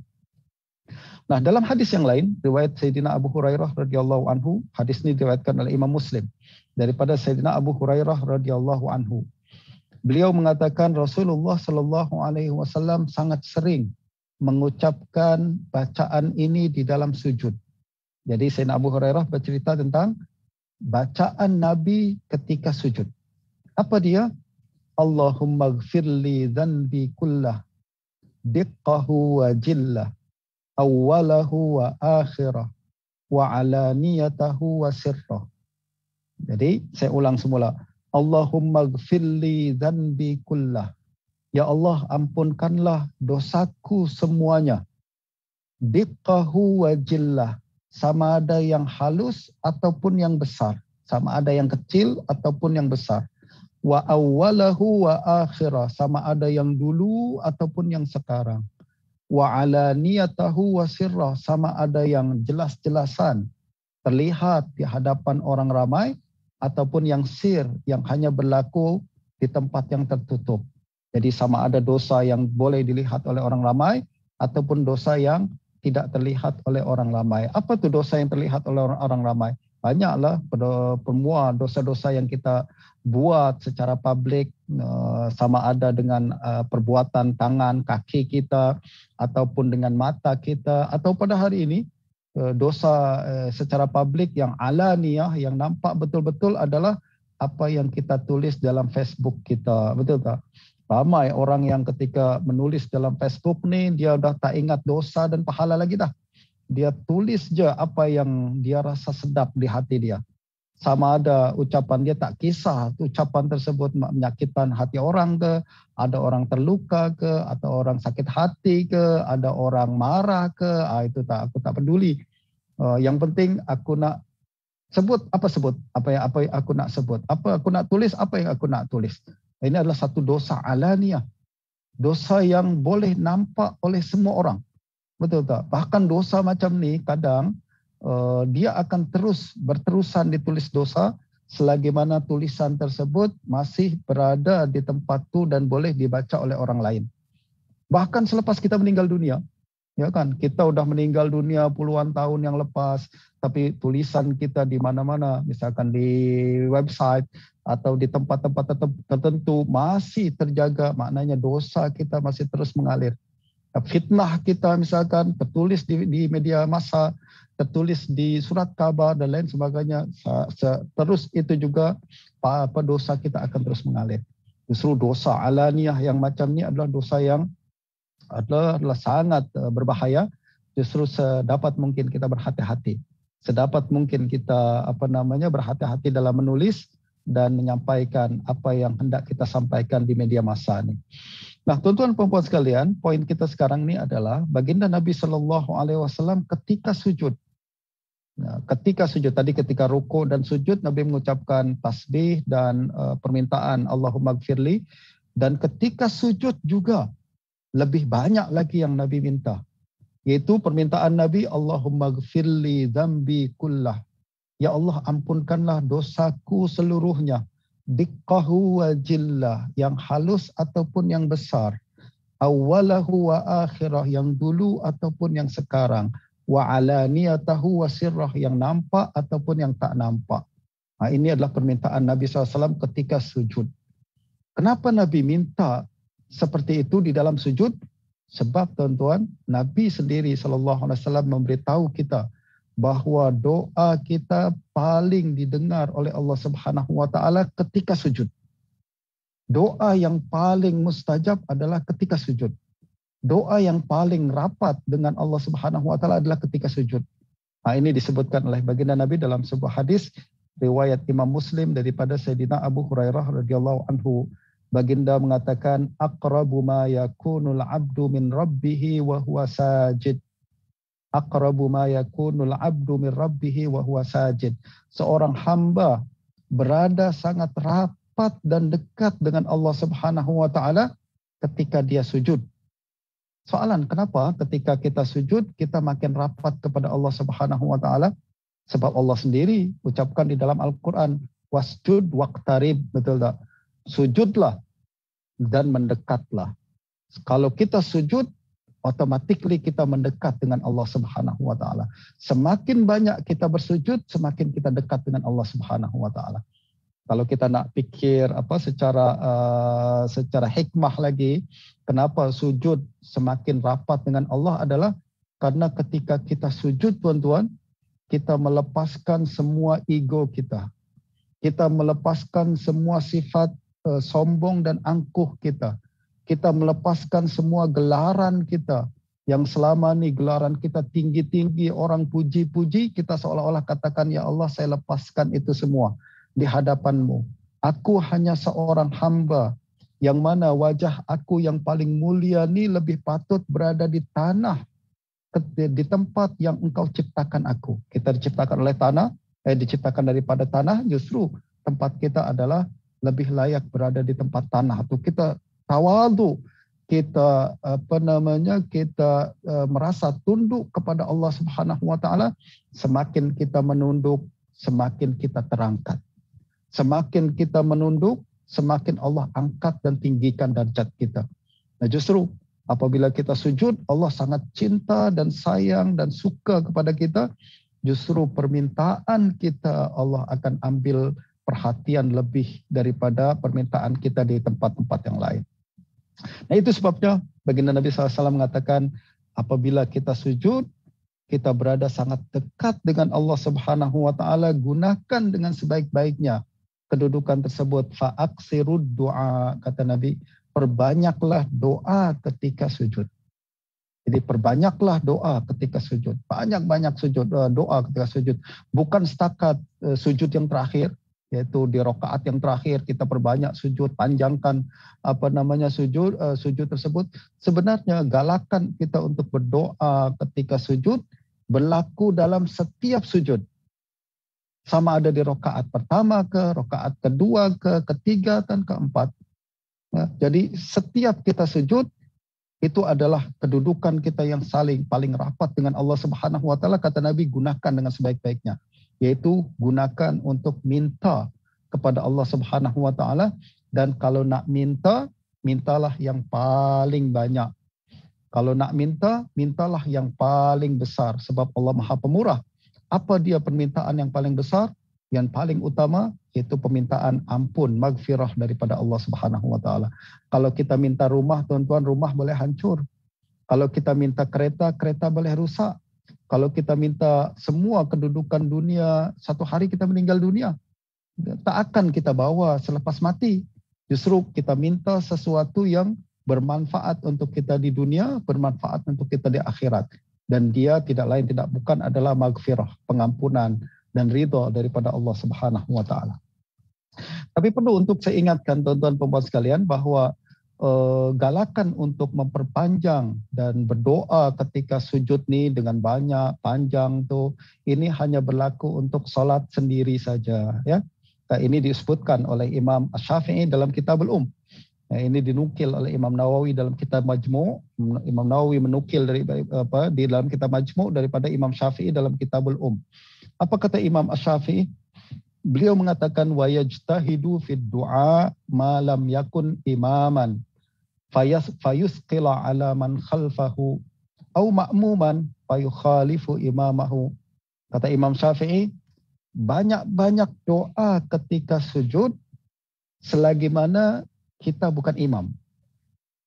B: Nah, dalam hadis yang lain, riwayat Sayyidina Abu Hurairah radhiyallahu anhu, hadis ini diriwayatkan oleh Imam Muslim daripada Sayyidina Abu Hurairah radhiyallahu anhu. Beliau mengatakan Rasulullah sallallahu alaihi wasallam sangat sering mengucapkan bacaan ini di dalam sujud. Jadi Sayyidina Abu Hurairah bercerita tentang bacaan Nabi ketika sujud. Apa dia? Allahumma gfirli dhanbi kullah, diqqahu wa jillah, awwalahu wa akhirah, wa alaniyatahu wa sirrah. Jadi saya ulang semula. Allahumma gfirli dhanbi kullah. Ya Allah, ampunkanlah dosaku semuanya. Diqqahu wa jillah. Sama ada yang halus ataupun yang besar. sama ada yang kecil ataupun yang besar. Wa awwalahu wa akhirah, sama ada yang dulu ataupun yang sekarang. Wa alaniyatahu wa sirrah, sama ada yang jelas-jelasan terlihat di hadapan orang ramai ataupun yang sir, yang hanya berlaku di tempat yang tertutup. Jadi sama ada dosa yang boleh dilihat oleh orang ramai ataupun dosa yang tidak terlihat oleh orang ramai. Apa tu dosa yang terlihat oleh orang ramai? Banyaklah semua dosa-dosa yang kita buat secara publik, sama ada dengan perbuatan tangan, kaki kita, ataupun dengan mata kita, atau pada hari ini dosa secara publik yang alaniyah, yang nampak betul-betul adalah apa yang kita tulis dalam Facebook kita. Betul tak? Ramai orang yang ketika menulis dalam Facebook ni, dia dah tak ingat dosa dan pahala lagi dah. Dia tulis je apa yang dia rasa sedap di hati dia. Sama ada ucapan dia tak kisah ucapan tersebut menyakitkan hati orang ke, ada orang terluka ke, atau orang sakit hati ke, ada orang marah ke, itu tak, aku tak peduli. Yang penting aku nak sebut apa yang aku nak sebut, apa aku nak tulis, apa yang aku nak tulis. Ini adalah satu dosa alaniyah, dosa yang boleh nampak oleh semua orang. Betul tak? Bahkan dosa macam ni kadang dia akan berterusan ditulis dosa selagi mana tulisan tersebut masih berada di tempat tu dan boleh dibaca oleh orang lain. Bahkan selepas kita meninggal dunia, ya kan? Kita udah meninggal dunia puluhan tahun yang lepas, tapi tulisan kita di mana-mana, misalkan di website atau di tempat-tempat tertentu masih terjaga, maknanya dosa kita masih terus mengalir. Fitnah kita misalkan tertulis di media massa, tertulis di surat kabar dan lain sebagainya, terus itu juga dosa kita akan terus mengalir. Justru dosa alaniyah yang macam ni adalah dosa yang adalah sangat berbahaya. Justru sedapat mungkin kita berhati-hati, sedapat mungkin kita berhati-hati dalam menulis dan menyampaikan apa yang hendak kita sampaikan di media massa ni. Nah, tuan-tuan dan puan-puan sekalian, poin kita sekarang ni adalah baginda Nabi SAW ketika sujud. Nah, ketika sujud tadi, ketika rukuk dan sujud, Nabi mengucapkan tasbih dan permintaan Allahumma gfirli. Dan ketika sujud juga lebih banyak lagi yang Nabi minta, yaitu permintaan Nabi, Allahumma gfirli dzambi kullah. Ya Allah, ampunkanlah dosaku seluruhnya. Diqqahu wa jillah, yang halus ataupun yang besar. Awwalahu wa akhirah, yang dulu ataupun yang sekarang. Wa alaniyatahu wa sirrah, yang nampak ataupun yang tak nampak. Ini adalah permintaan Nabi SAW ketika sujud. Kenapa Nabi minta seperti itu di dalam sujud? Sebab tuan-tuan, Nabi sendiri SAW memberitahu kita bahawa doa kita paling didengar oleh Allah Subhanahu wa taala ketika sujud. Doa yang paling mustajab adalah ketika sujud. Doa yang paling rapat dengan Allah Subhanahu wa taala adalah ketika sujud. Ini disebutkan oleh baginda Nabi dalam sebuah hadis riwayat Imam Muslim daripada Sayyidina Abu Hurairah radhiyallahu anhu. Baginda mengatakan, aqrabu ma yakunul 'abdu min rabbih wa huwa sajid. Aqrabu ma yakunul 'abdu min rabbih wa huwa sajid. Seorang hamba berada sangat rapat dan dekat dengan Allah Subhanahu wa taala ketika dia sujud. Soalan, kenapa ketika kita sujud kita makin rapat kepada Allah Subhanahu wa taala? Sebab Allah sendiri ucapkan di dalam Al-Qur'an, wasjud waqtarib, betul tak? Sujudlah dan mendekatlah. Kalau kita sujud, automatically kita mendekat dengan Allah Subhanahu wa taala. Semakin banyak kita bersujud, semakin kita dekat dengan Allah Subhanahu wa taala. Kalau kita nak fikir secara hikmah lagi, kenapa sujud semakin rapat dengan Allah adalah karena ketika kita sujud, tuan-tuan, kita melepaskan semua ego kita. Kita melepaskan semua sifat sombong dan angkuh kita. Kita melepaskan semua gelaran kita yang selama ni gelaran kita tinggi-tinggi, orang puji-puji, kita seolah-olah katakan, ya Allah, saya lepaskan itu semua di hadapan-Mu. Aku hanya seorang hamba yang mana wajah aku yang paling mulia ni lebih patut berada di tanah, di tempat yang Engkau ciptakan aku. Kita diciptakan oleh tanah, diciptakan daripada tanah, justru tempat kita adalah lebih layak berada di tempat tanah. Atau kita tawadhu, kita kita merasa tunduk kepada Allah Subhanahu wa taala, semakin kita menunduk, semakin kita terangkat. Semakin kita menunduk, semakin Allah angkat dan tinggikan derajat kita. Nah, justru apabila kita sujud, Allah sangat cinta dan sayang dan suka kepada kita. Justru permintaan kita Allah akan ambil perhatian lebih daripada permintaan kita di tempat-tempat yang lain. Nah, itu sebabnya baginda Nabi SAW mengatakan, apabila kita sujud, kita berada sangat dekat dengan Allah Subhanahu wa taala, gunakan dengan sebaik-baiknya kedudukan tersebut. Fa'aksirud du'a, kata Nabi, perbanyaklah doa ketika sujud. Jadi perbanyaklah doa ketika sujud. Banyak-banyak doa ketika sujud. Bukan setakat sujud yang terakhir, yaitu di rakaat yang terakhir kita perbanyak sujud, panjangkan sujud tersebut. Sebenarnya galakan kita untuk berdoa ketika sujud berlaku dalam setiap sujud. Sama ada di rakaat pertama ke, rakaat kedua ke, ketiga dan keempat. Nah, jadi setiap kita sujud itu adalah kedudukan kita yang paling rapat dengan Allah Subhanahu wa taala. Kata Nabi, gunakan dengan sebaik-baiknya, yaitu gunakan untuk minta kepada Allah Subhanahu wa taala. Dan kalau nak minta, mintalah yang paling banyak. Kalau nak minta, mintalah yang paling besar, sebab Allah Maha Pemurah. Apa dia permintaan yang paling besar? Yang paling utama yaitu permintaan ampun, maghfirah daripada Allah Subhanahu wa taala. Kalau kita minta rumah, tuan-tuan, rumah boleh hancur. Kalau kita minta kereta, kereta boleh rusak. Kalau kita minta semua kedudukan dunia, satu hari kita meninggal dunia, tak akan kita bawa selepas mati. Justru kita minta sesuatu yang bermanfaat untuk kita di dunia, bermanfaat untuk kita di akhirat. Dan dia tidak lain tidak bukan adalah maghfirah, pengampunan dan ridha daripada Allah Subhanahu wa taala. Tapi perlu untuk saya ingatkan tuan-tuan pembuat sekalian bahwa galakan untuk memperpanjang dan berdoa ketika sujud ni dengan banyak panjang tu, ini hanya berlaku untuk solat sendiri saja, ya. Ini disebutkan oleh Imam Asy-Syafi'i dalam Kitabul Ini dinukil oleh Imam Nawawi dalam Kitab Majmu'. Imam Nawawi menukil di dalam Kitab Majmu' daripada Imam Syafi'i dalam Kitabul Apa kata Imam Asy-Syafi'i? Beliau mengatakan wa yajtahidu fid du'a ma lam yakun imaman fayusqila ala man khalfahu au ma'muman fayukhalifu imamahu. Kata Imam Syafi'i, banyak-banyak doa ketika sujud selagi mana kita bukan imam.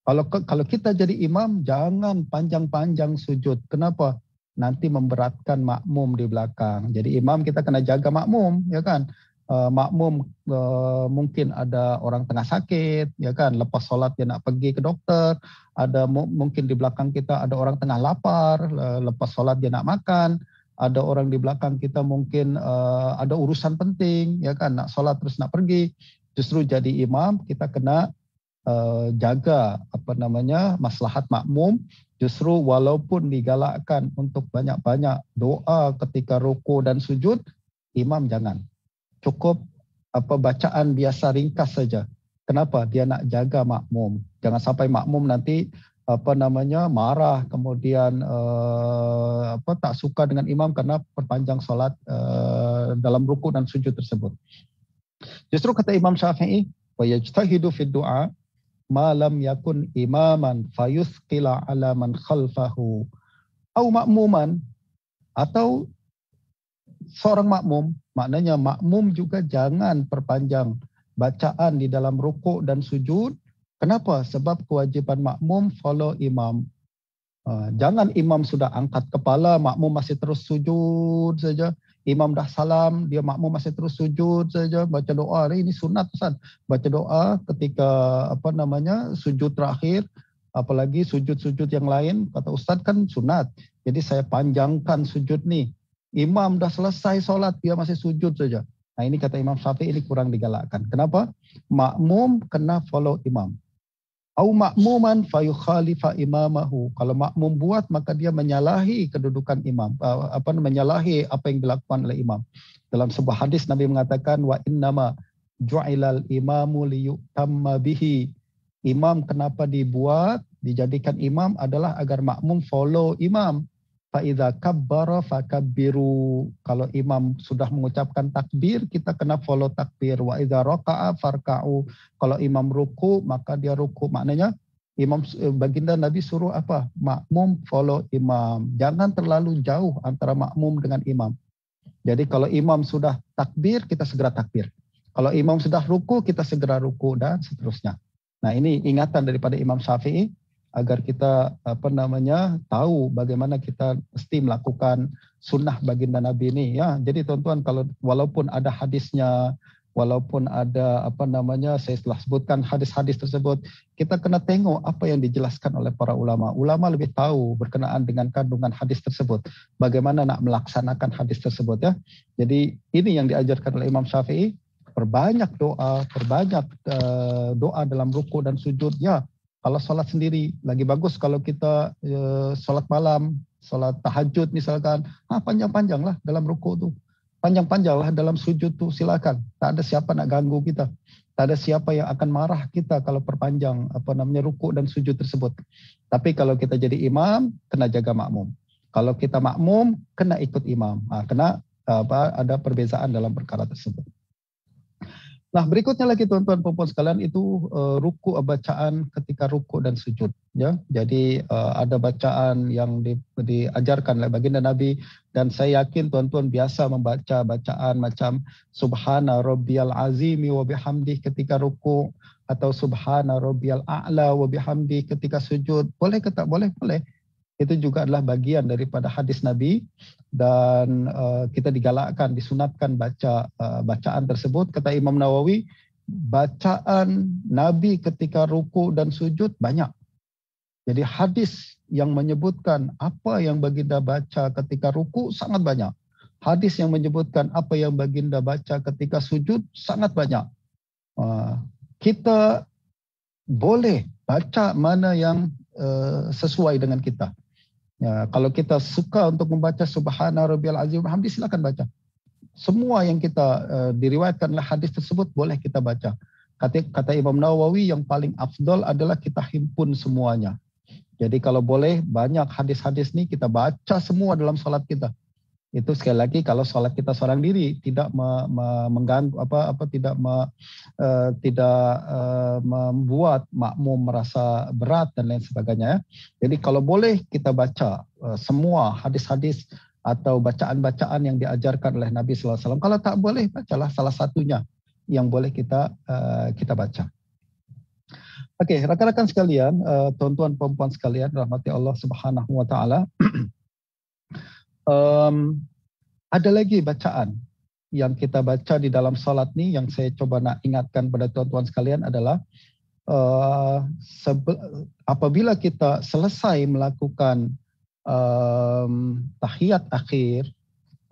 B: Kalau kita jadi imam, jangan panjang-panjang sujud. Kenapa? Nanti memberatkan makmum di belakang. Jadi imam kita kena jaga makmum, ya kan? Makmum mungkin ada orang tengah sakit, ya kan? Lepas solat dia nak pergi ke dokter. Ada mungkin di belakang kita ada orang tengah lapar, lepas solat dia nak makan. Ada orang di belakang kita mungkin ada urusan penting, ya kan? Nak solat terus nak pergi. Justru jadi imam kita kena jaga maslahat makmum. Justru walaupun digalakkan untuk banyak-banyak doa ketika ruku dan sujud, imam jangan. Cukup bacaan biasa ringkas saja. Kenapa? Dia nak jaga makmum. Jangan sampai makmum nanti marah, kemudian tak suka dengan imam karena perpanjang solat dalam ruku dan sujud tersebut. Justru kata Imam Syafi'i, wa yajtahidu fid du'a ma lam yakun imaman fayusqila ala man khalfahu au ma'muman, atau seorang makmum, maknanya makmum juga jangan perpanjang bacaan di dalam rukuk dan sujud. Kenapa? Sebab kewajiban makmum follow imam. Jangan imam sudah angkat kepala, makmum masih terus sujud saja. Imam dah salam, dia makmum masih terus sujud saja, baca doa. Ini sunat, Ustaz. Baca doa ketika sujud terakhir, apalagi sujud-sujud yang lain, kata Ustaz kan sunat. Jadi saya panjangkan sujud nih. Imam dah selesai solat, dia masih sujud saja. Nah, ini kata Imam Syafi'i ini kurang digalakkan. Kenapa? Makmum kena follow imam. Au ma'muman fayukhalifa imamahu. Kalau makmum buat maka dia menyalahi kedudukan imam, menyalahi apa yang dilakukan oleh imam. Dalam sebuah hadis Nabi mengatakan wa innama ju'ilal imamu liyutamma bihi. Imam kenapa dibuat, dijadikan imam adalah agar makmum follow imam. Fa idza kabbara fakabbiru. Kalau imam sudah mengucapkan takbir, kita kena follow takbir. Wa idza raka'a farka'u. Kalau imam ruku, maka dia ruku. Maknanya imam, baginda Nabi suruh apa? Makmum follow imam. Jangan terlalu jauh antara makmum dengan imam. Jadi kalau imam sudah takbir, kita segera takbir. Kalau imam sudah ruku, kita segera ruku dan seterusnya. Nah, ini ingatan daripada Imam Syafi'i agar kita tahu bagaimana kita mesti melakukan sunnah baginda Nabi ini ya. Jadi tuan-tuan, kalau walaupun ada hadisnya, walaupun ada saya telah sebutkan hadis-hadis tersebut, kita kena tengok apa yang dijelaskan oleh para ulama. Ulama lebih tahu berkenaan dengan kandungan hadis tersebut, bagaimana nak melaksanakan hadis tersebut ya. Jadi ini yang diajarkan oleh Imam Syafi'i. Perbanyak doa dalam ruku dan sujud. Ya, kalau sholat sendiri lagi bagus. Kalau kita sholat malam, sholat tahajud misalkan, panjang-panjang lah dalam ruku tu, panjang-panjang lah dalam sujud tu, silakan. Tak ada siapa nak ganggu kita. Tak ada siapa yang akan marah kita kalau perpanjang ruku dan sujud tersebut. Tapi kalau kita jadi imam, kena jaga makmum. Kalau kita makmum, kena ikut imam. Ada perbezaan dalam perkara tersebut. Nah, berikutnya lagi tuan-tuan perempuan sekalian, itu ruku, bacaan ketika ruku dan sujud ya. Jadi ada bacaan yang diajarkan oleh baginda Nabi, dan saya yakin tuan-tuan biasa membaca bacaan macam subhana rabbiyal azimi wa bihamdih ketika ruku, atau subhana rabbiyal a'la wa bihamdih ketika sujud. Boleh ke tak boleh? Boleh. Itu juga adalah bagian daripada hadis Nabi, dan kita digalakkan, disunatkan baca bacaan tersebut. Kata Imam Nawawi, bacaan Nabi ketika ruku dan sujud banyak. Jadi hadis yang menyebutkan apa yang baginda baca ketika ruku sangat banyak. Hadis yang menyebutkan apa yang baginda baca ketika sujud sangat banyak. Kita boleh baca mana yang sesuai dengan kita. Ya, kalau kita suka untuk membaca subhana rabbiyal azim wa bihamdi, silakan baca. Semua yang kita diriwayatkan oleh hadis tersebut boleh kita baca. Kata Imam Nawawi, yang paling afdal adalah kita himpun semuanya. Jadi kalau boleh banyak hadis-hadis ni kita baca semua dalam solat kita. Itu sekali lagi kalau solat kita seorang diri, tidak mengganggu tidak membuat makmum merasa berat dan lain sebagainya. Jadi kalau boleh kita baca semua hadis-hadis atau bacaan-bacaan yang diajarkan oleh Nabi sallallahu alaihi wasallam. Kalau tak boleh, bacalah salah satunya yang boleh kita baca. Okey, rakan-rakan sekalian, tuan-tuan puan-puan sekalian, rahmati Allah Subhanahu wa taala. Ada lagi bacaan yang kita baca di dalam solat ni yang saya coba nak ingatkan pada tuan-tuan sekalian adalah apabila kita selesai melakukan tahiyat akhir,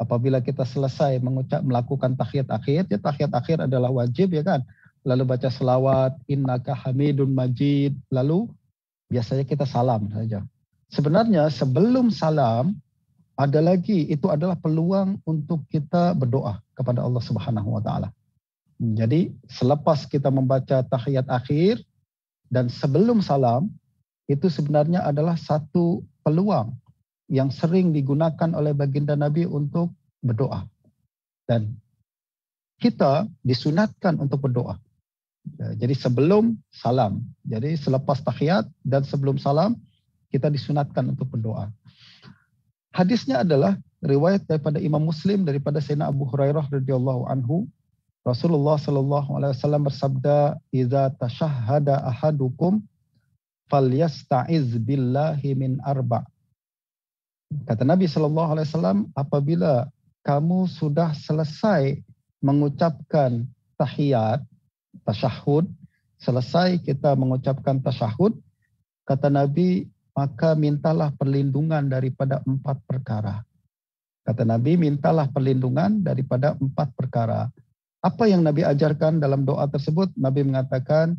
B: apabila kita selesai melakukan tahiyat akhir, ya tahiyat akhir adalah wajib ya kan. Lalu baca selawat, innaka hamidun majid, lalu biasanya kita salam saja. Sebenarnya sebelum salam ada lagi, itu adalah peluang untuk kita berdoa kepada Allah Subhanahu wa taala. Jadi selepas kita membaca tahiyat akhir dan sebelum salam, itu sebenarnya adalah satu peluang yang sering digunakan oleh baginda Nabi untuk berdoa. Dan kita disunatkan untuk berdoa. Jadi sebelum salam, jadi selepas tahiyat dan sebelum salam, kita disunatkan untuk berdoa. Hadisnya adalah riwayat daripada Imam Muslim daripada Sayyidina Abu Hurairah radhiyallahu anhu. Rasulullah sallallahu alaihi wasallam bersabda, "Idza tashahhada ahadukum falyasta'iz billahi min arba'." Kata Nabi sallallahu alaihi wasallam, apabila kamu sudah selesai mengucapkan tahiyat, tasyahud, selesai kita mengucapkan tasyahud, kata Nabi, maka mintalah perlindungan daripada 4 perkara. Kata Nabi, mintalah perlindungan daripada 4 perkara. Apa yang Nabi ajarkan dalam doa tersebut? Nabi mengatakan,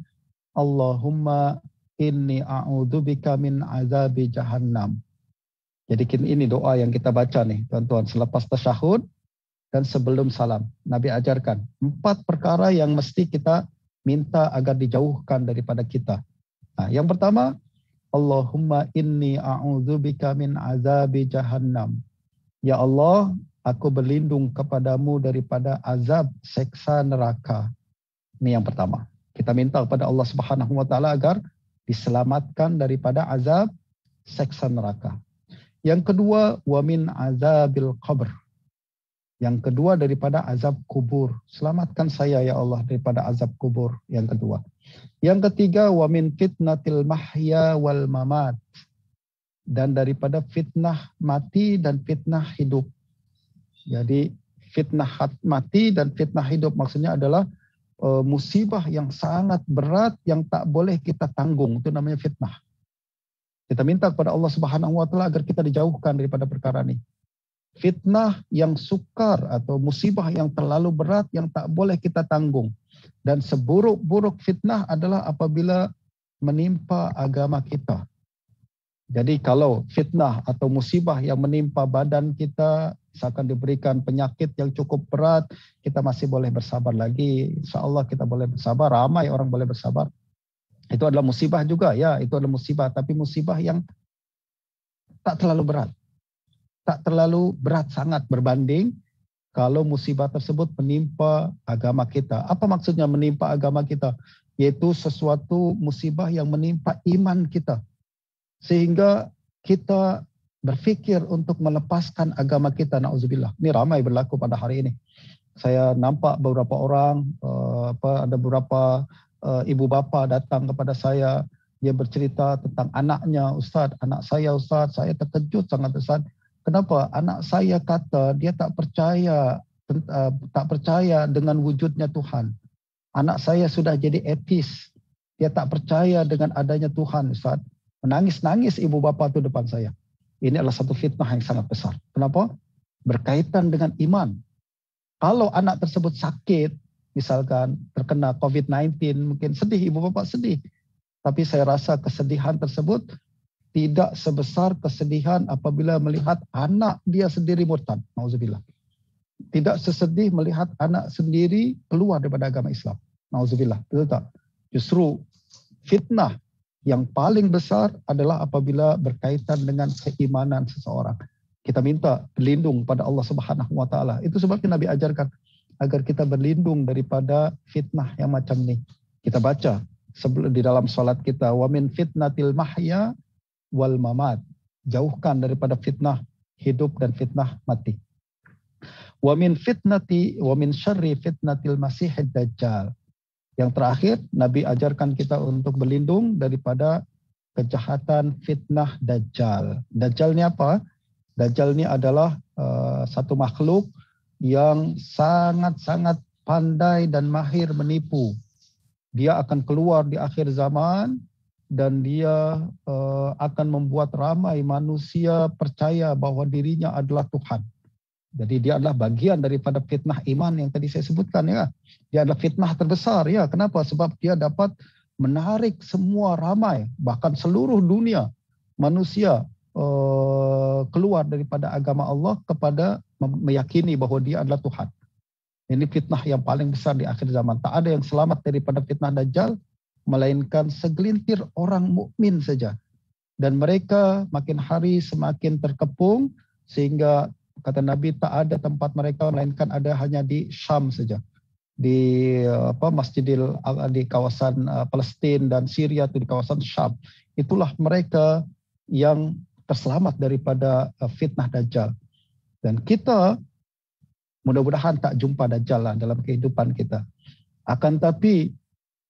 B: Allahumma inni a'udzubika min azabi jahannam. Jadi ini doa yang kita baca nih, tuan-tuan. Selepas tasyahud, dan sebelum salam. Nabi ajarkan 4 perkara yang mesti kita minta agar dijauhkan daripada kita. Nah, yang pertama, Allahumma inni a'udzubika min azabi jahannam. Ya Allah, aku berlindung kepadamu daripada azab seksa neraka. Ini yang pertama. Kita minta kepada Allah Subhanahu wa taala agar diselamatkan daripada azab seksa neraka. Yang kedua, wa min azabil qabr. Yang kedua daripada azab kubur. Selamatkan saya ya Allah daripada azab kubur. Yang kedua. Yang ketiga, wa min fitnatil mahya wal mamat. Dan daripada fitnah mati dan fitnah hidup. Jadi fitnah mati dan fitnah hidup maksudnya adalah musibah yang sangat berat yang tak boleh kita tanggung. Itu namanya fitnah. Kita minta kepada Allah Subhanahu wa taala agar kita dijauhkan daripada perkara ini. Fitnah yang sukar atau musibah yang terlalu berat yang tak boleh kita tanggung. Dan seburuk-buruk fitnah adalah apabila menimpa agama kita. Jadi kalau fitnah atau musibah yang menimpa badan kita, misalkan diberikan penyakit yang cukup berat, kita masih boleh bersabar lagi. InsyaAllah kita boleh bersabar, ramai orang boleh bersabar. Itu adalah musibah juga, ya itu adalah musibah. Tapi musibah yang tak terlalu berat. Tak terlalu berat sangat berbanding kalau musibah tersebut menimpa agama kita. Apa maksudnya menimpa agama kita? Yaitu sesuatu musibah yang menimpa iman kita. Sehingga kita berfikir untuk melepaskan agama kita, na'udzubillah. Ini ramai berlaku pada hari ini. Saya nampak beberapa orang, ada beberapa ibu bapa datang kepada saya. Dia bercerita tentang anaknya, Ustaz, anak saya Ustaz, saya terkejut sangat Ustaz. Kenapa? Anak saya kata dia tak percaya dengan wujudnya Tuhan. Anak saya sudah jadi ateis. Dia tak percaya dengan adanya Tuhan, Ustaz. Menangis-nangis ibu bapa itu depan saya. Ini adalah satu fitnah yang sangat besar. Kenapa? Berkaitan dengan iman. Kalau anak tersebut sakit, misalkan terkena COVID-19, mungkin sedih, ibu bapa sedih. Tapi saya rasa kesedihan tersebut tidak sebesar kesedihan apabila melihat anak dia sendiri murtad. Nauzubillah. Tidak sesedih melihat anak sendiri keluar daripada agama Islam. Nauzubillah. Betul tak? Justru fitnah yang paling besar adalah apabila berkaitan dengan keimanan seseorang. Kita minta berlindung pada Allah Subhanahu wa taala. Itu sebabnya Nabi ajarkan agar kita berlindung daripada fitnah yang macam ini. Kita baca sebelum di dalam salat kita, wa min fitnatil mahya wal mamat. Jauhkan daripada fitnah hidup dan fitnah mati. Wa min syarri fitnatil masihid dajjal. Yang terakhir, Nabi ajarkan kita untuk berlindung daripada kejahatan fitnah dajjal. Dajjal ni apa? Dajjal ni adalah satu makhluk yang sangat-sangat pandai dan mahir menipu. Dia akan keluar di akhir zaman dan dia akan membuat ramai manusia percaya bahawa dirinya adalah Tuhan. Jadi dia adalah bagian daripada fitnah iman yang tadi saya sebutkan, ya. Dia adalah fitnah terbesar, ya. Kenapa? Sebab dia dapat menarik semua ramai, bahkan seluruh dunia manusia keluar daripada agama Allah kepada meyakini bahawa dia adalah Tuhan. Ini fitnah yang paling besar di akhir zaman. Tak ada yang selamat daripada fitnah Dajjal, melainkan segelintir orang mukmin saja. Dan mereka makin hari semakin terkepung, sehingga kata Nabi tak ada tempat mereka melainkan ada hanya di Syam saja. Di Masjidil di kawasan Palestin dan Syria, itu di kawasan Syam. Itulah mereka yang terselamat daripada fitnah Dajjal. Dan kita mudah-mudahan tak jumpa Dajjal lah dalam kehidupan kita. Akan tapi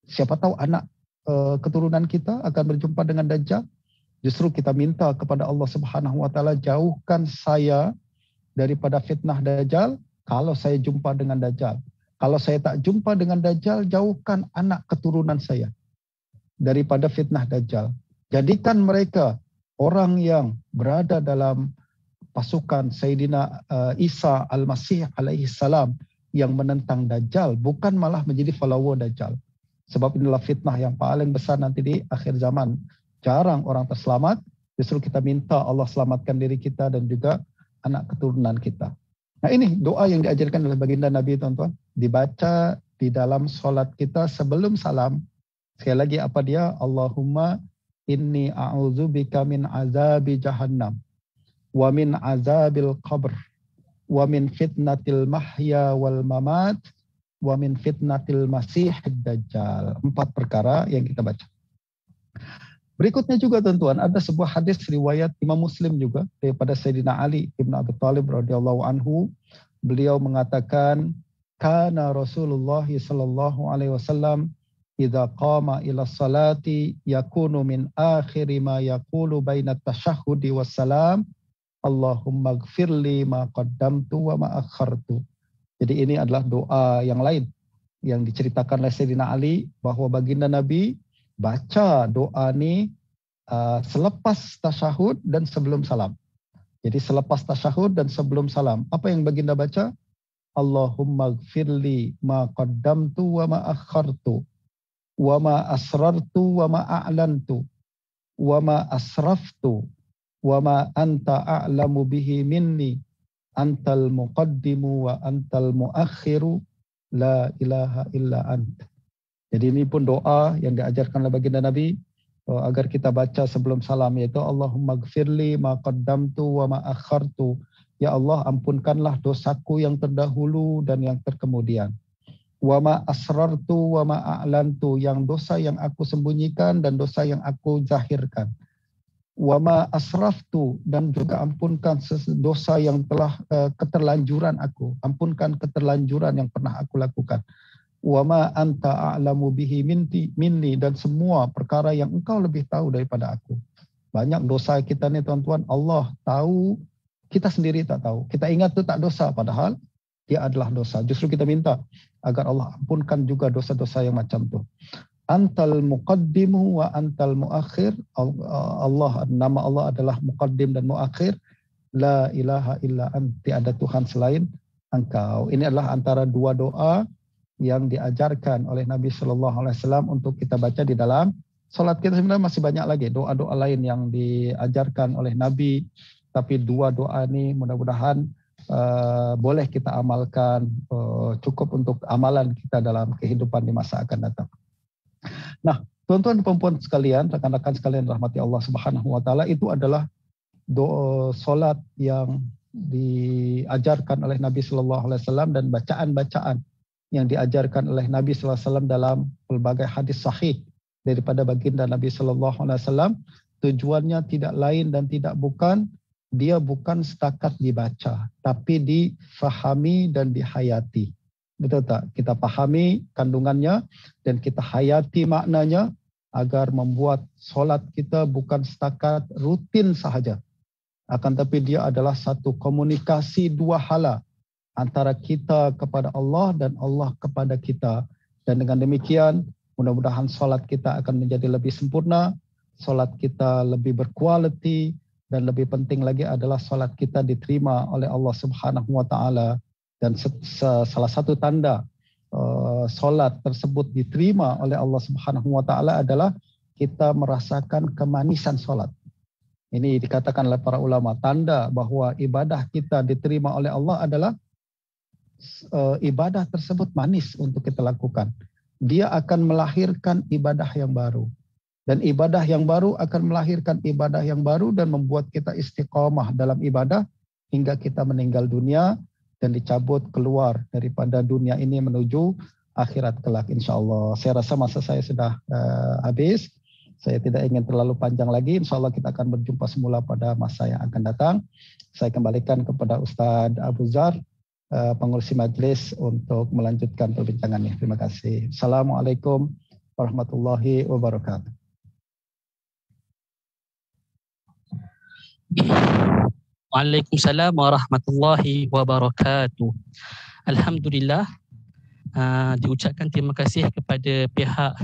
B: siapa tahu anak keturunan kita akan berjumpa dengan Dajjal. Justru kita minta kepada Allah Subhanahu wa taala, jauhkan saya daripada fitnah Dajjal kalau saya jumpa dengan Dajjal. Kalau saya tak jumpa dengan Dajjal, jauhkan anak keturunan saya daripada fitnah Dajjal. Jadikan mereka orang yang berada dalam pasukan Sayyidina Isa Al-Masih alaihi salam yang menentang Dajjal, bukan malah menjadi follower Dajjal. Sebab inilah fitnah yang paling besar nanti di akhir zaman. Jarang orang terselamat, justru kita minta Allah selamatkan diri kita dan juga anak keturunan kita. Nah ini doa yang diajarkan oleh baginda Nabi, tuan-tuan. Dibaca di dalam solat kita sebelum salam. Sekali lagi apa dia? Allahumma inni a'udzubika min azabi jahannam wa min azabil qabr wa min fitnatil mahya wal mamat wa min fitnatil masihid dajjal. 4 perkara yang kita baca. Berikutnya juga tuan-tuan, ada sebuah hadis riwayat Imam Muslim juga daripada Sayyidina Ali ibn Abi Thalib radhiyallahu anhu. Beliau mengatakan, kana Rasulullah sallallahu alaihi wasallam idza qama ila salati yakunu min akhiri ma yaqulu baina tasyahhudi wassalam Allahumma gfirli ma qaddamtu wa ma akhartu. Jadi ini adalah doa yang lain yang diceritakan oleh Sayyidina Ali bahwa baginda Nabi baca doa ini selepas tasyahud dan sebelum salam. Jadi selepas tasyahud dan sebelum salam. Apa yang baginda baca? Allahumma gfirli ma qaddamtu wa ma akhartu wa ma asrartu wa ma a'lantu wa ma asraftu wa ma anta a'lamu bihi minni antal muqaddimu wa antal muakhiru la ilaha illa ant. Jadi ini pun doa yang diajarkan oleh baginda Nabi agar kita baca sebelum salam, yaitu Allahumma gfirli ma qaddamtu wa ma akhartu. Ya Allah, ampunkanlah dosaku yang terdahulu dan yang terkemudian. Wa ma asrartu wa ma a'lantu, yang dosa yang aku sembunyikan dan dosa yang aku zahirkan. Wa ma asraftu, dan juga ampunkan dosa yang telah keterlanjuran aku. Ampunkan keterlanjuran yang pernah aku lakukan. Wa ma anta a'lamu bihi minni, dan semua perkara yang engkau lebih tahu daripada aku. Banyak dosa kita ni tuan-tuan, Allah tahu, kita sendiri tak tahu. Kita ingat tu tak dosa, padahal dia adalah dosa. Justru kita minta agar Allah ampunkan juga dosa-dosa yang macam tu. Antal muqaddimu wa antal muakhir. Allah, nama Allah adalah muqaddim dan muakhir. La ilaha illa anti, ada Tuhan selain engkau. Ini adalah antara 2 doa yang diajarkan oleh Nabi SAW untuk kita baca di dalam solat kita. Sebenarnya masih banyak lagi doa-doa lain yang diajarkan oleh Nabi. Tapi 2 doa ini mudah-mudahan boleh kita amalkan, cukup untuk amalan kita dalam kehidupan di masa akan datang. Nah, tuan-tuan dan puan-puan sekalian, rekan-rekan sekalian rahmati Allah Subhanahu wa taala, itu adalah doa solat yang diajarkan oleh Nabi sallallahu alaihi wasallam dan bacaan-bacaan yang diajarkan oleh Nabi sallallahu alaihi wasallam dalam pelbagai hadis sahih daripada baginda Nabi sallallahu alaihi wasallam. Tujuannya tidak lain dan tidak bukan, dia bukan setakat dibaca, tapi difahami dan dihayati. Betul tak? Kita pahami kandungannya dan kita hayati maknanya agar membuat solat kita bukan setakat rutin sahaja. Akan tapi dia adalah satu komunikasi 2 hala antara kita kepada Allah dan Allah kepada kita. Dan dengan demikian mudah-mudahan solat kita akan menjadi lebih sempurna, solat kita lebih berkualiti, dan lebih penting lagi adalah solat kita diterima oleh Allah Subhanahu wa taala. Dan salah satu tanda solat tersebut diterima oleh Allah Subhanahu wa taala adalah kita merasakan kemanisan solat. Ini dikatakan oleh para ulama, tanda bahwa ibadah kita diterima oleh Allah adalah ibadah tersebut manis untuk kita lakukan. Dia akan melahirkan ibadah yang baru. Dan ibadah yang baru akan melahirkan ibadah yang baru dan membuat kita istiqamah dalam ibadah hingga kita meninggal dunia dan dicabut keluar daripada dunia ini menuju akhirat kelak, insyaAllah. Saya rasa masa saya sudah habis. Saya tidak ingin terlalu panjang lagi. InsyaAllah kita akan berjumpa semula pada masa yang akan datang. Saya kembalikan kepada Ustaz Abu Zar, pengurusi majlis, untuk melanjutkan perbincangannya. Terima kasih. Assalamualaikum warahmatullahi wabarakatuh.
A: Waalaikumsalam warahmatullahi wabarakatuh. Alhamdulillah, diucapkan terima kasih kepada pihak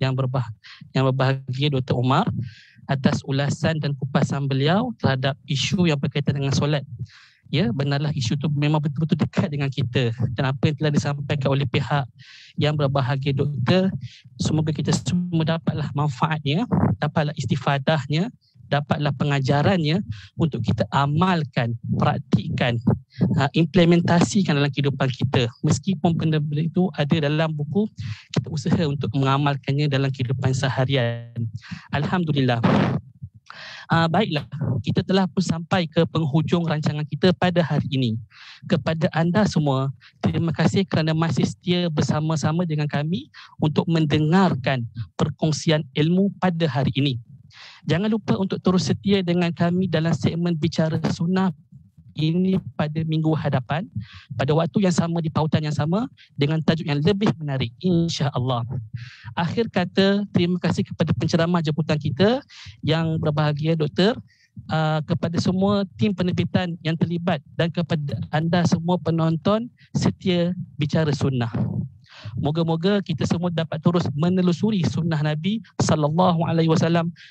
A: yang berbahagia Dr. Umar atas ulasan dan kupasan beliau terhadap isu yang berkaitan dengan solat. Ya, benarlah isu itu memang betul-betul dekat dengan kita, dan apa yang telah disampaikan oleh pihak yang berbahagia doktor, semoga kita semua dapatlah manfaatnya, dapatlah istifadahnya dapatlah pengajarannya untuk kita amalkan, praktikkan, implementasikan dalam kehidupan kita. Meskipun benda-benda itu ada dalam buku, kita usaha untuk mengamalkannya dalam kehidupan seharian. Alhamdulillah. Baiklah, kita telah pun sampai ke penghujung rancangan kita pada hari ini. Kepada anda semua, terima kasih kerana masih setia bersama-sama dengan kami untuk mendengarkan perkongsian ilmu pada hari ini. Jangan lupa untuk terus setia dengan kami dalam segmen Bicara Sunnah ini pada minggu hadapan, pada waktu yang sama, di pautan yang sama, dengan tajuk yang lebih menarik, insya-Allah. Akhir kata, terima kasih kepada penceramah jemputan kita yang berbahagia, Doktor, kepada semua tim penerbitan yang terlibat dan kepada anda semua penonton setia Bicara Sunnah. Moga-moga kita semua dapat terus menelusuri sunnah Nabi SAW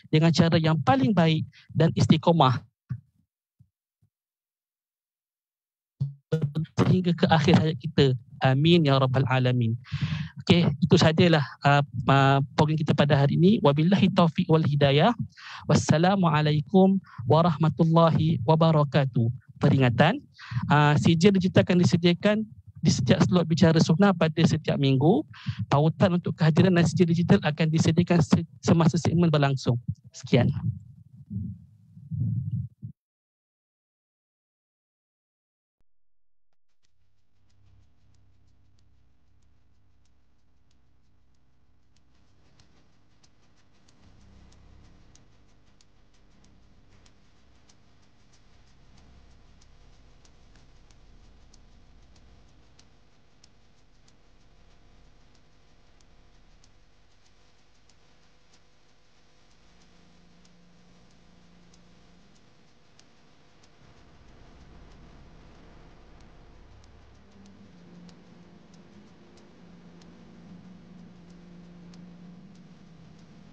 A: dengan cara yang paling baik dan istiqomah sehingga ke akhir hayat kita. Amin ya rabbal alamin. Okey, itu sajalah program kita pada hari ini. Wabillahi taufiq wal hidayah. Wassalamualaikum warahmatullahi wabarakatuh. Peringatan, sijil digital akan disediakan di setiap slot Bicara Sunnah pada setiap minggu. Pautan untuk kehadiran dan sijil digital akan disediakan semasa segmen berlangsung. Sekian.